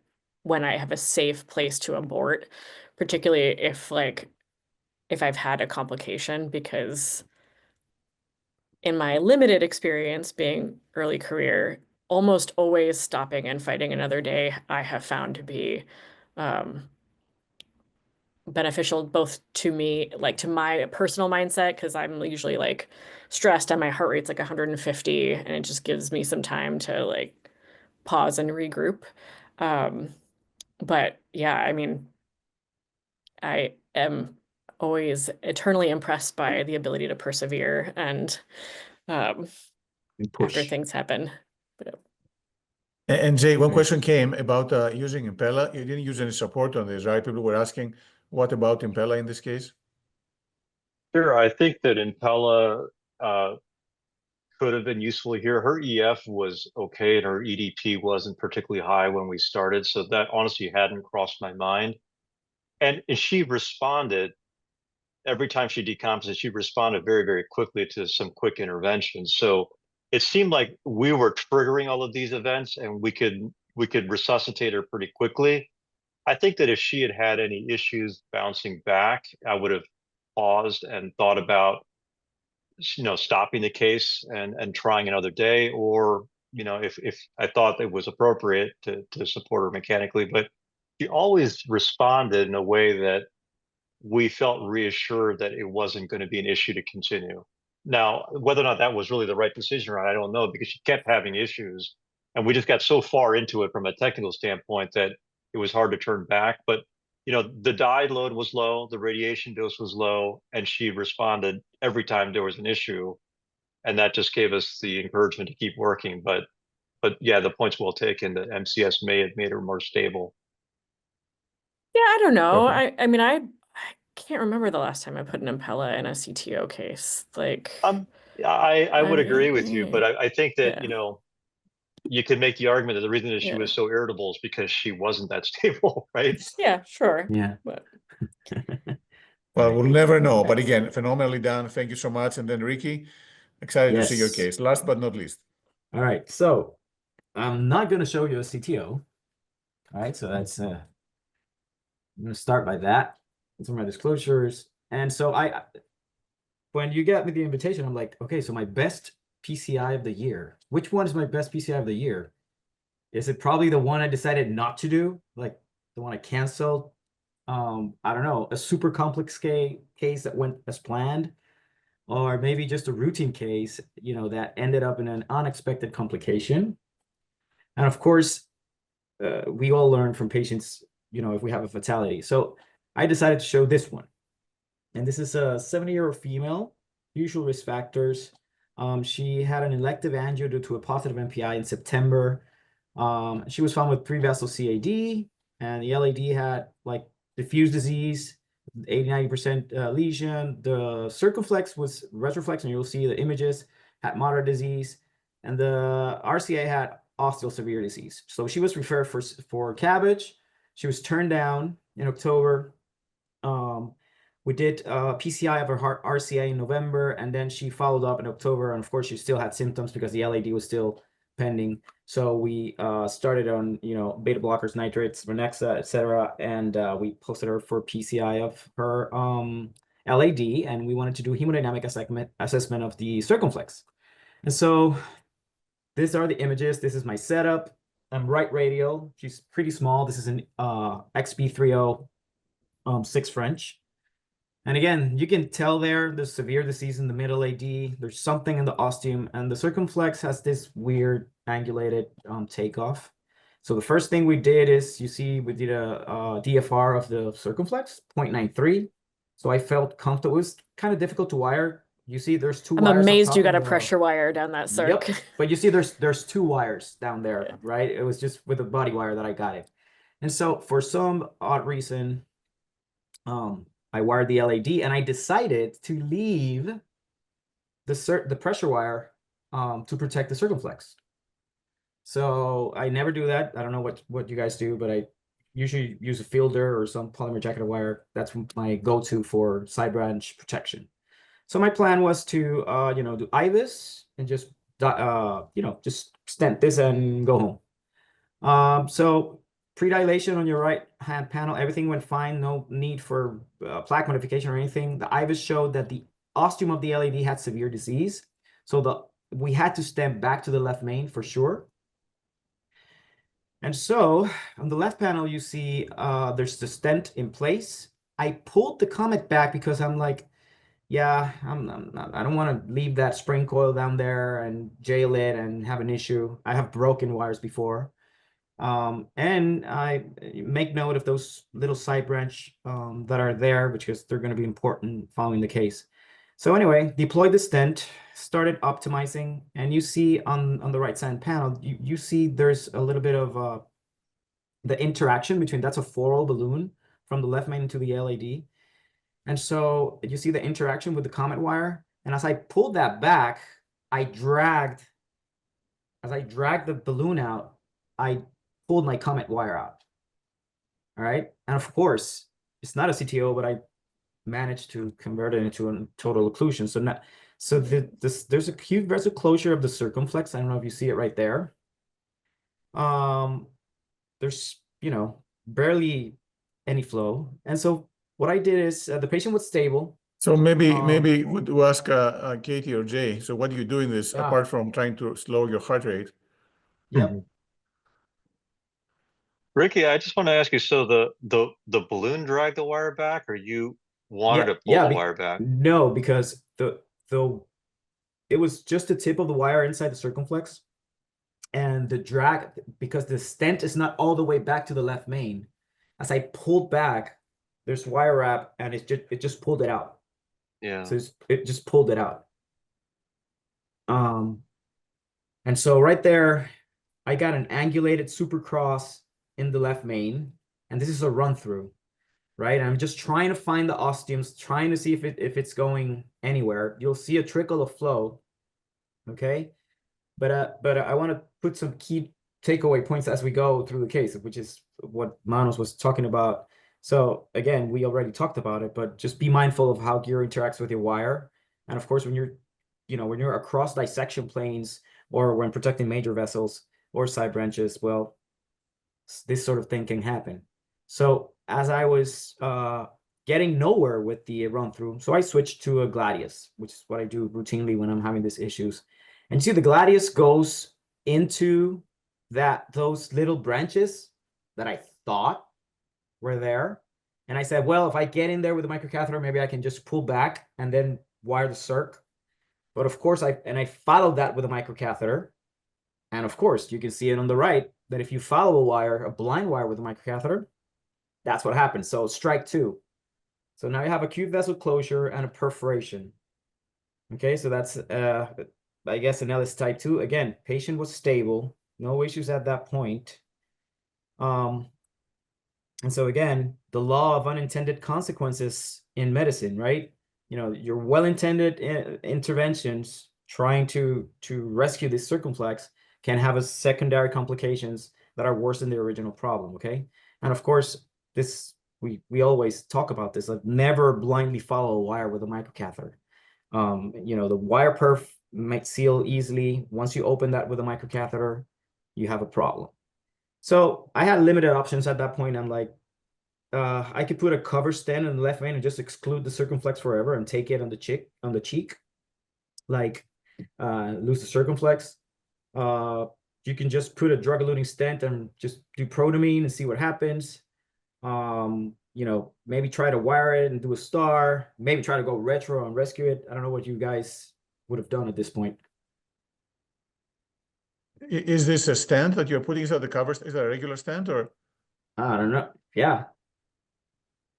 when I have a safe place to abort, particularly if I've had a complication, because in my limited experience being early career, almost always stopping and fighting another day I have found to be beneficial both to me, to my personal mindset, because I'm usually stressed and my heart rate's 150, and it just gives me some time to pause and regroup. But yeah, I mean, I am always eternally impressed by the ability to persevere and after things happen. And Jay, one question came about using Impella. You didn't use any support on this, right? People were asking, what about Impella in this case? Sure, I think that Impella could have been useful here. Her EF was okay, and her EDP wasn't particularly high when we started, so that honestly hadn't crossed my mind. And she responded every time she decompensated. She responded very, very quickly to some quick interventions. So it seemed like we were triggering all of these events, and we could resuscitate her pretty quickly. I think that if she had had any issues bouncing back, I would have paused and thought about stopping the case and trying another day, or if I thought it was appropriate to support her mechanically. But she always responded in a way that we felt reassured that it wasn't going to be an issue to continue. Now, whether or not that was really the right decision or not, I don't know, because she kept having issues, and we just got so far into it from a technical standpoint that it was hard to turn back. But the dye load was low, the radiation dose was low, and she responded every time there was an issue, and that just gave us the encouragement to keep working. But yeah, the point's well taken that MCS may have made her more stable. Yeah, I don't know. I mean, I can't remember the last time I put an Impella in a CTO case. I would agree with you, but I think that you could make the argument that the reason that she was so irritable is because she wasn't that stable, right? Yeah, sure. Yeah. But... Well, we'll never know. But again, phenomenally done. Thank you so much. And then Ricky, excited to see your case. Last but not least. All right. So I'm not going to show you a CTO. All right. So that's, I'm going to start by that. These are my disclosures. And so when you get me the invitation, I'm like, okay, so my best PCI of the year. Which one is my best PCI of the year? Is it probably the one I decided not to do? Like the one I canceled? I don't know, a super complex case that went as planned? or maybe just a routine case, you know, that ended up in an unexpected complication. And of course, we all learn from patients, you know, if we have a fatality. So I decided to show this one. And this is a 70-year-old female, usual risk factors. She had an elective angio due to a positive MPI in September. She was found with pre-vessel CAD, and the LAD had like diffuse disease, 80-90% lesion. The circumflex was retroflex, and you'll see the images, had moderate disease, and the RCA had ostial severe disease. So she was referred for CABG. She was turned down in October. We did PCI of her heart RCA in November, and then she followed up in October. And of course, she still had symptoms because the LAD was still pending. So we started on, you know, beta blockers, nitrates, Renexa, etc. And we posted her for PCI of her LAD, and we wanted to do hemodynamic assessment of the circumflex. And so these are the images. This is my setup. I'm right radial. She's pretty small. This is an XB30 6 French. And again, you can tell there's severe disease in the middle AD. There's something in the ostium, and the circumflex has this weird angulated takeoff. So the first thing we did is, you see, we did a DFR of the circumflex, 0.93. So I felt comfortable. It was kind of difficult to wire. You see, there's two I'm wires. amazed you got a pressure wire down that circ. Yep. But you see, there's two wires down there, yeah. Right? It was just with a body wire that I got it. And so for some odd reason, I wired the LAD, and I decided to leave the pressure wire to protect the circumflex. So I never do that. I don't know what you guys do, but I usually use a fielder or some polymer jacketed wire. That's my go-to for side branch protection. So my plan was to you know, do IVUS and just you know, just stent this and go home. So predilation on your right hand panel, everything went fine. No need for plaque modification or anything. The IVUS showed that the ostium of the LAD had severe disease. So we had to stent back to the left main for sure. And so on the left panel, you see there's the stent in place. I pulled the Comet back because I'm like, yeah, I don't want to leave that spring coil down there and jail it and have an issue. I have broken wires before. And I make note of those little side branch that are there, because they're going to be important following the case. So anyway, deployed the stent, started optimizing, and you see on the right side panel, you see there's a little bit of the interaction between, that's a 4-hole balloon from the left main to the LAD. And so you see the interaction with the Comet wire. And as I pulled that back, as I dragged the balloon out, I pulled my Comet wire out. All right. And of course, it's not a CTO, but I managed to convert it into a total occlusion. So there's a acute vessel closure of the circumflex. I don't know if you see it right there. There's, you know, barely any flow. And so what I did is the patient was stable. So maybe we'll ask Katie or Jay. So what do you do in this, apart from trying to slow your heart rate? Yep. Ricky, I just want to ask you, so the balloon dragged the wire back, or you wanted to pull the wire back? No, because it was just the tip of the wire inside the circumflex, and the drag, because the stent is not all the way back to the left main. As I pulled back, there's wire wrap, and it just pulled it out. Yeah. So it just pulled it out. And so right there, I got an angulated supercross in the left main, and this is a run through, right? I'm just trying to find the ostiums, trying to see if it's going anywhere. You'll see a trickle of flow, okay? But I want to put some key takeaway points as we go through the case, which is what Manos was talking about. So again, we already talked about it, but just be mindful of how gear interacts with your wire. And of course, when you're across dissection planes, or when protecting major vessels or side branches, well, this sort of thing can happen. So as I was getting nowhere with the run through, so I switched to a Gladius, which is what I do routinely when I'm having these issues. And see, the Gladius goes into those little branches that I thought were there. And I said, well, if I get in there with the microcatheter, maybe I can just pull back and then wire the circ. But of course, I followed that with a microcatheter. And of course, you can see it on the right that if you follow a wire, a blind wire with a microcatheter, that's what happens. So strike two. So now you have acute vessel closure and a perforation. Okay, so that's, I guess, an Ellis type 2. Again, patient was stable, no issues at that point. And so again, the law of unintended consequences in medicine, right? You know, your well-intended interventions trying to rescue this circumflex can have a secondary complications that are worse than the original problem, okay? And of course, this we always talk about this, like never blindly follow a wire with a microcatheter. You know, the wire perf might seal easily. Once you open that with a microcatheter, you have a problem. So I had limited options at that point. I'm like, I could put a cover stent in the left vein and just exclude the circumflex forever and take it on the cheek, like lose the circumflex. You can just put a drug-eluting stent and just do protamine and see what happens. You know, maybe try to wire it and do a star, maybe try to go retro and rescue it. I don't know what you guys would have done at this point. Is this a stent that you're putting inside the cover? Is that a regular stent or? I don't know. Yeah.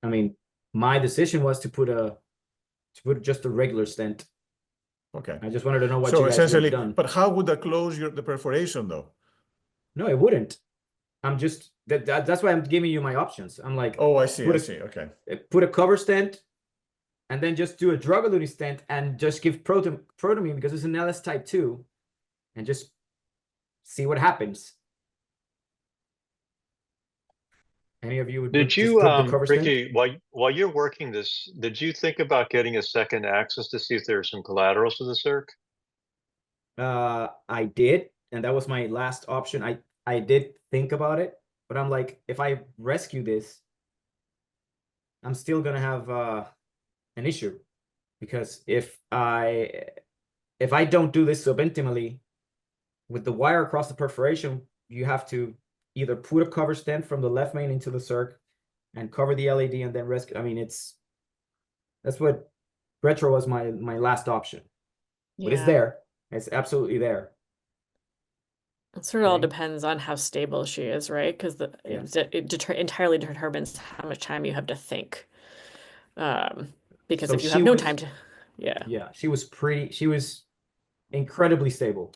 I mean, my decision was to put just a regular stent. Okay. I just wanted to know what So you guys would essentially, have done. but how would that close the perforation though? No, it wouldn't. I'm just that's why I'm giving you my options. I'm like, Oh, I see. Okay. Put a cover stent, and then just do a drug-eluting stent and just give protamine because it's an LS type 2, and just see what happens. Any of you would Did just you, put the cover stent? Ricky, while you're working this, did you think about getting a second access to see if there are some collaterals to the circ? I did, and that was my last option. I did think about it, but I'm like, if I rescue this, I'm still gonna have an issue, because if I don't do this subintimally with the wire across the perforation, you have to either put a cover stent from the left main into the circ and cover the LAD and then rescue. I mean, that's what retro was my last option, but it's there. It's absolutely there. It sort of all Okay. depends on how stable she is, right? Because it entirely determines how much time you have to think. Because So if you she have no was- time to, Yeah, she was incredibly stable.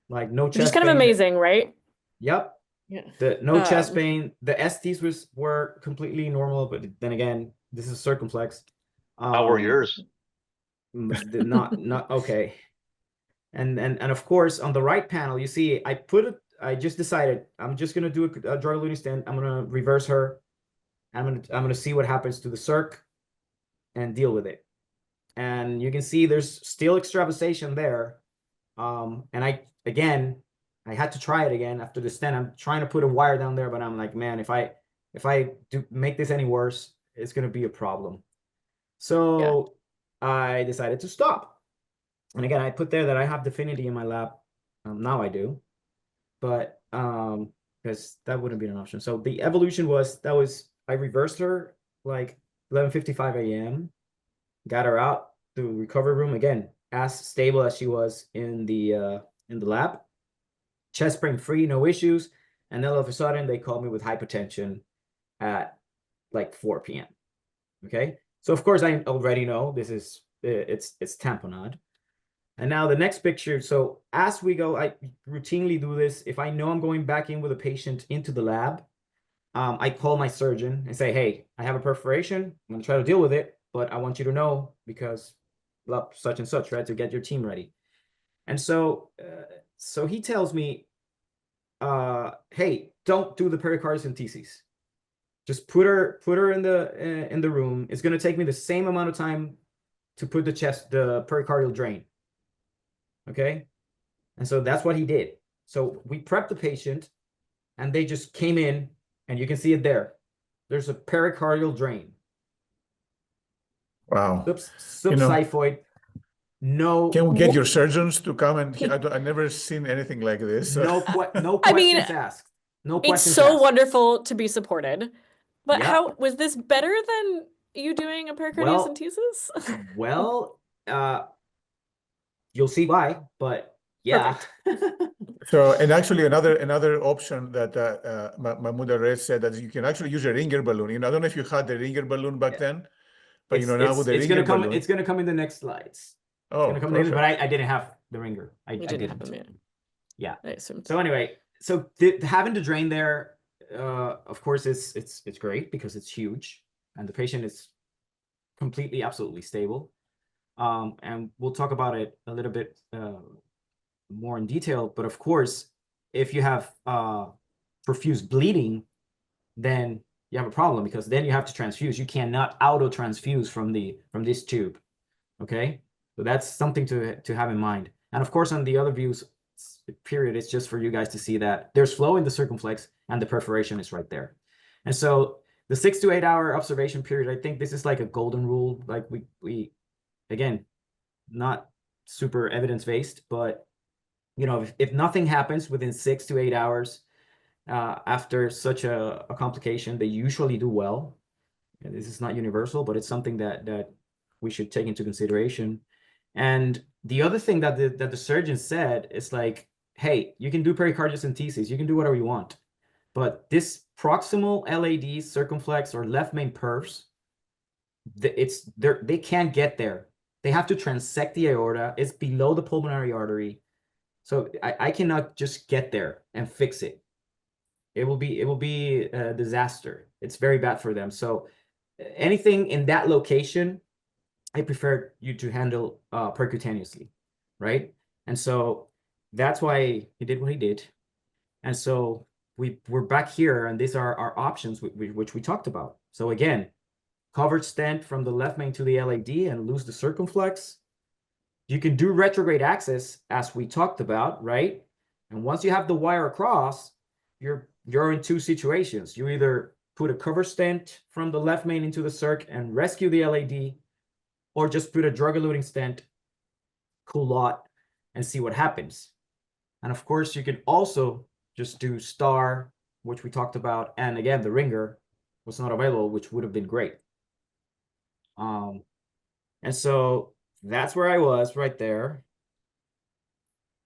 Like no chest which is kind of pain. amazing, right? Yep. Yeah. No chest pain. The STs were completely normal, but then again, this is circumflex. How were yours? Not okay. And of course, on the right panel, you see, I just decided I'm just gonna do a drug-eluting stent. I'm gonna reverse her. I'm gonna see what happens to the circ and deal with it. And you can see there's still extravasation there. And I had to try it again after the stent. I'm trying to put a wire down there, but I'm like, man, if I do make this any worse, it's gonna be a problem. So I decided to stop. And again, I put there that I have Definity in my lab. Now I do, but because that wouldn't be an option. So the evolution was I reversed her like 11:55 a.m. Got her out to recovery room again, as stable as she was in the lab. Chest pain free, no issues. And then all of a sudden they called me with hypotension at like 4 p.m. Okay, so of course I already know this is it's tamponade. And now the next picture. So as we go, I routinely do this. If I know I'm going back in with a patient into the lab, I call my surgeon and say, hey, I have a perforation. I'm going to try to deal with it, but I want you to know because such and such, right, to get your team ready. And so he tells me, hey, don't do the pericardiocentesis. Just put her in the room. It's going to take me the same amount of time to put the pericardial drain. Okay. And so that's what he did. So we prepped the patient and they just came in and you can see it there. There's a pericardial drain. Wow. Subxiphoid. No. Can we get your surgeons to come and I've never seen anything like this. No questions asked. No questions It's so asked. wonderful to be supported. But Yeah. how was this better than you doing a Well, pericardiocentesis? well, you'll see why, but yeah. So, and actually another option that Mahmoud Arez said that you can actually use a ringer balloon. You know, I don't know if you had the ringer balloon back then, but you know, now with the ringer balloon. It's gonna come in the next slides. It's Oh, gonna come perfect. but I didn't have the ringer. I didn't have them yet. Yeah. I assumed. So anyway, so having the drain there, of course, it's great because it's huge and the patient is completely, absolutely stable. And we'll talk about it a little bit more in detail. But of course, if you have profuse bleeding, then you have a problem because then you have to transfuse. You cannot auto transfuse from this tube. Okay, so that's something to have in mind. And of course, on the other views, period, it's just for you guys to see that there's flow in the circumflex and the perforation is right there. And so the 6 to 8 hour observation period, I think this is like a golden rule. Like we again, not super evidence-based, but you know, if nothing happens within 6 to 8 hours after such a complication, they usually do well. And this is not universal, but it's something that we should take into consideration. And the other thing that the surgeon said is like, hey, you can do pericardiocentesis, you can do whatever you want, but this proximal LAD, circumflex, or left main perfs, they can't get there. They have to transect the aorta. It's below the pulmonary artery. So I cannot just get there and fix it. It will be a disaster. It's very bad for them. So anything in that location, I prefer you to handle percutaneously, right? And so that's why he did what he did. And so we're back here, and these are our options which we talked about. So again, covered stent from the left main to the LAD and lose the circumflex. You can do retrograde access, as we talked about, right? And once you have the wire across, you're in two situations. You either put a cover stent from the left main into the circ and rescue the LAD, or just put a drug-eluting stent, culotte, and see what happens. And of course, you can also just do star, which we talked about, and again, the ringer was not available, which would have been great. And so that's where I was right there.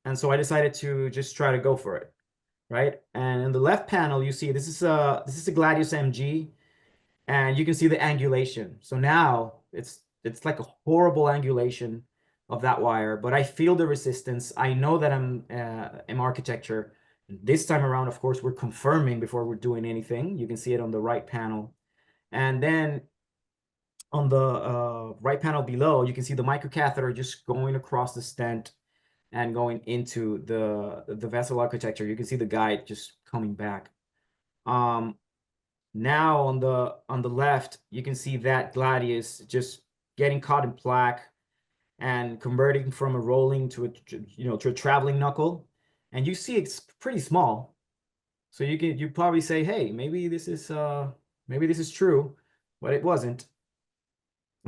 And so I decided to just try to go for it, right? And in the left panel, you see this is a Gladius MG, and you can see the angulation. So now it's like a horrible angulation of that wire, but I feel the resistance. I know that I'm in architecture. This time around, of course, we're confirming before we're doing anything. You can see it on the right panel. And then on the right panel below, you can see the microcatheter just going across the stent and going into the vessel architecture. You can see the guide just coming back. Now on the left, you can see that Gladius just getting caught in plaque and converting from a rolling to a traveling knuckle. And you see it's pretty small. So you probably say, hey, maybe this is true, but it wasn't.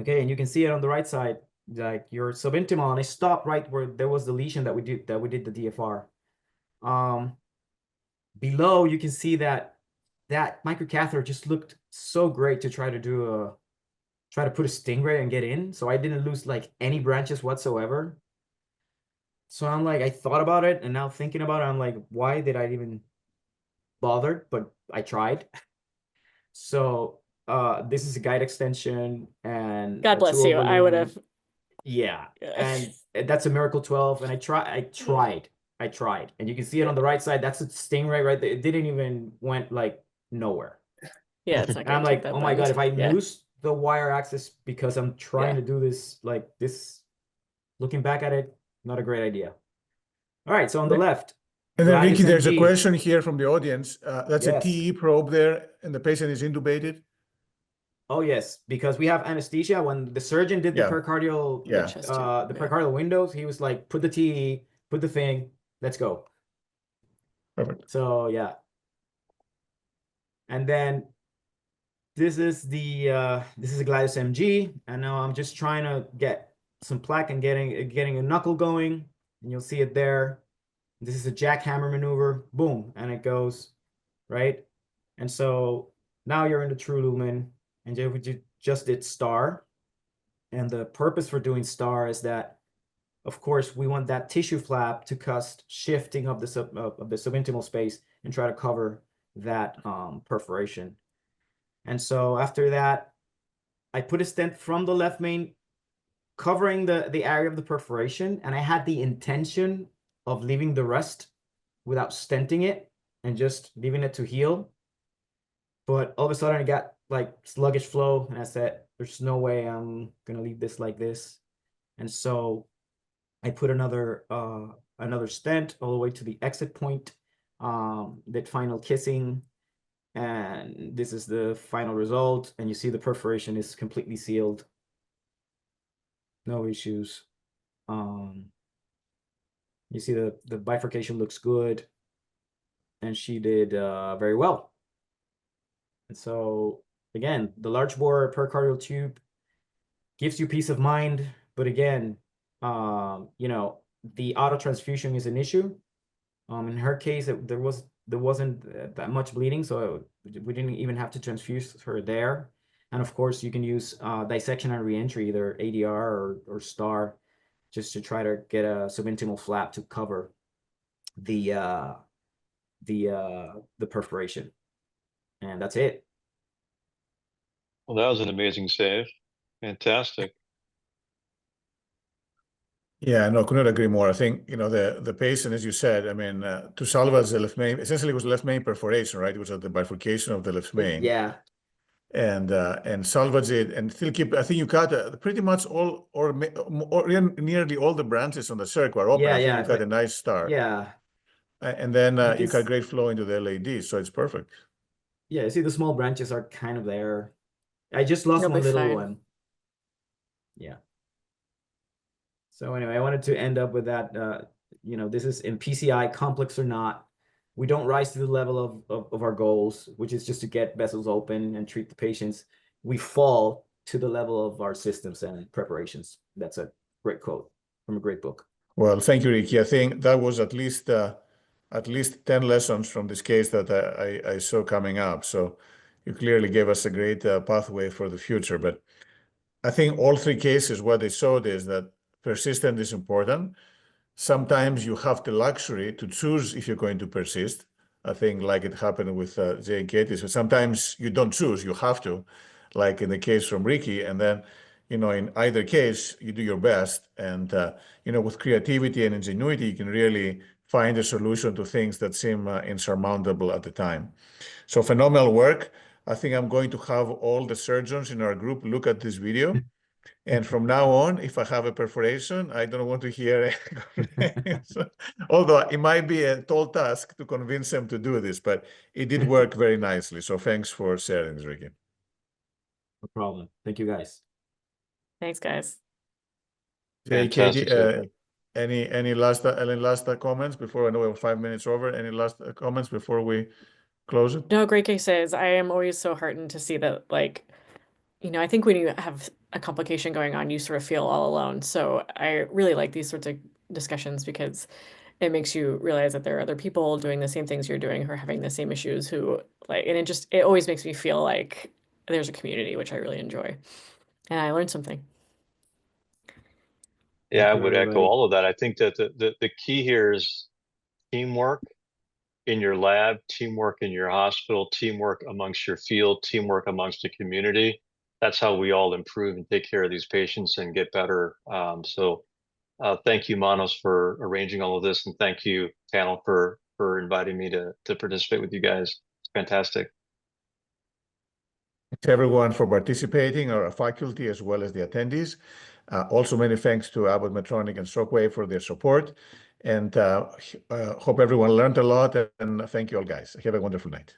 Okay, and you can see it on the right side, like your subintimal, and I stopped right where there was the lesion that we did the DFR. Below, you can see that microcatheter just looked so great to try to put a stingray and get in. So I didn't lose like any branches whatsoever. So I'm like, I thought about it, and now thinking about it, I'm like, why did I even bother? But I tried. So this is a guide extension, and God bless you. I would have. Yeah, and that's a Miracle 12, and I tried, and you can see it on the right side. That's a stingray right there. It didn't even went like nowhere. Yeah, it's not and I'm like, oh my God, if I lose the wire access because I'm trying to do this like this, looking back at it, not a great idea. All right, so on the left. And then Ricky, there's a question here from the audience. That's Yes. a TE probe there, and the patient is intubated. Oh yes, because we have anesthesia. When the surgeon did the pericardial, pericardial windows, he was like, put the TE, put the thing, let's go. Perfect. So yeah. And then this is a Gladius MG, and now I'm just trying to get some plaque and getting a knuckle going, and you'll see it there. This is a jackhammer maneuver, boom, and it goes, right? And so now you're in the true lumen, and just did STAR. And the purpose for doing STAR is that, of course, we want that tissue flap to cause shifting of the subintimal space and try to cover that perforation. And so after that, I put a stent from the left main, covering the area of the perforation, and I had the intention of leaving the rest without stenting it and just leaving it to heal. But all of a sudden I got like sluggish flow, and I said, there's no way I'm gonna leave this like this. And so I put another stent all the way to the exit point, did final kissing, and this is the final result. And you see the perforation is completely sealed. No issues. You see the bifurcation looks good, and she did very well. And so again, the large bore pericardial tube gives you peace of mind, but again, you know, the auto transfusion is an issue. In her case, there wasn't that much bleeding, so we didn't even have to transfuse her there. And of course, you can use dissection and reentry, either ADR or STAR, just to try to get a subintimal flap to cover the perforation. And that's it. Well, that was an amazing save. Fantastic. Yeah, no, could not agree more. I think, you know, the patient, as you said, I mean, to salvage the left main, essentially it was left main perforation, right? It was at the bifurcation of the left main. Yeah. And salvage it and still keep, I think you cut pretty much all or nearly all the branches on the circle are open. Yeah, I think yeah, you got but- a nice start. Yeah. And then you This- got great flow into the LAD, so it's perfect. Yeah, you see the small branches are kind of there. I just lost You'll one be little fine. one. Yeah. So anyway, I wanted to end up with that, you know, this is in PCI, complex or not. We don't rise to the level of our goals, which is just to get vessels open and treat the patients. We fall to the level of our systems and preparations. That's a great quote from a great book. Well, thank you, Ricky. I think that was at least 10 lessons from this case that I saw coming up. So you clearly gave us a great pathway for the future. But I think all three cases, what they showed is that persistence is important. Sometimes you have the luxury to choose if you're going to persist. I think like it happened with Jay and Katie. So sometimes you don't choose, you have to, like in the case from Ricky. And then, you know, in either case, you do your best. And, you know, with creativity and ingenuity, you can really find a solution to things that seem insurmountable at the time. So phenomenal work. I think I'm going to have all the surgeons in our group look at this video. And from now on, if I have a perforation, I don't want to hear it. Although it might be a tall task to convince them to do this, but it did work very nicely. So thanks for sharing this, Ricky. No problem. Thank you, guys. Thanks, guys. Hey, Fantastic, Katie, Ricky. any last comments before? I know we're 5 minutes over. Any last comments before we close it? No, great cases. I am always so heartened to see that, like, you know, I think when you have a complication going on, you sort of feel all alone. So I really like these sorts of discussions because it makes you realize that there are other people doing the same things you're doing who are having the same issues who like, and it always makes me feel like there's a community, which I really enjoy. And I learned something. Yeah, I Thank you, would echo everybody. all of that. I think that the key here is teamwork in your lab, teamwork in your hospital, teamwork amongst your field, teamwork amongst the community. That's how we all improve and take care of these patients and get better. So thank you, Manos, for arranging all of this. And thank you, panel, for inviting me to participate with you guys. It's fantastic. To everyone for participating, our faculty as well as the attendees. Also, many thanks to Abbott, Medtronic, and Shockwave for their support. And hope everyone learned a lot. And thank you all, guys. Have a wonderful night.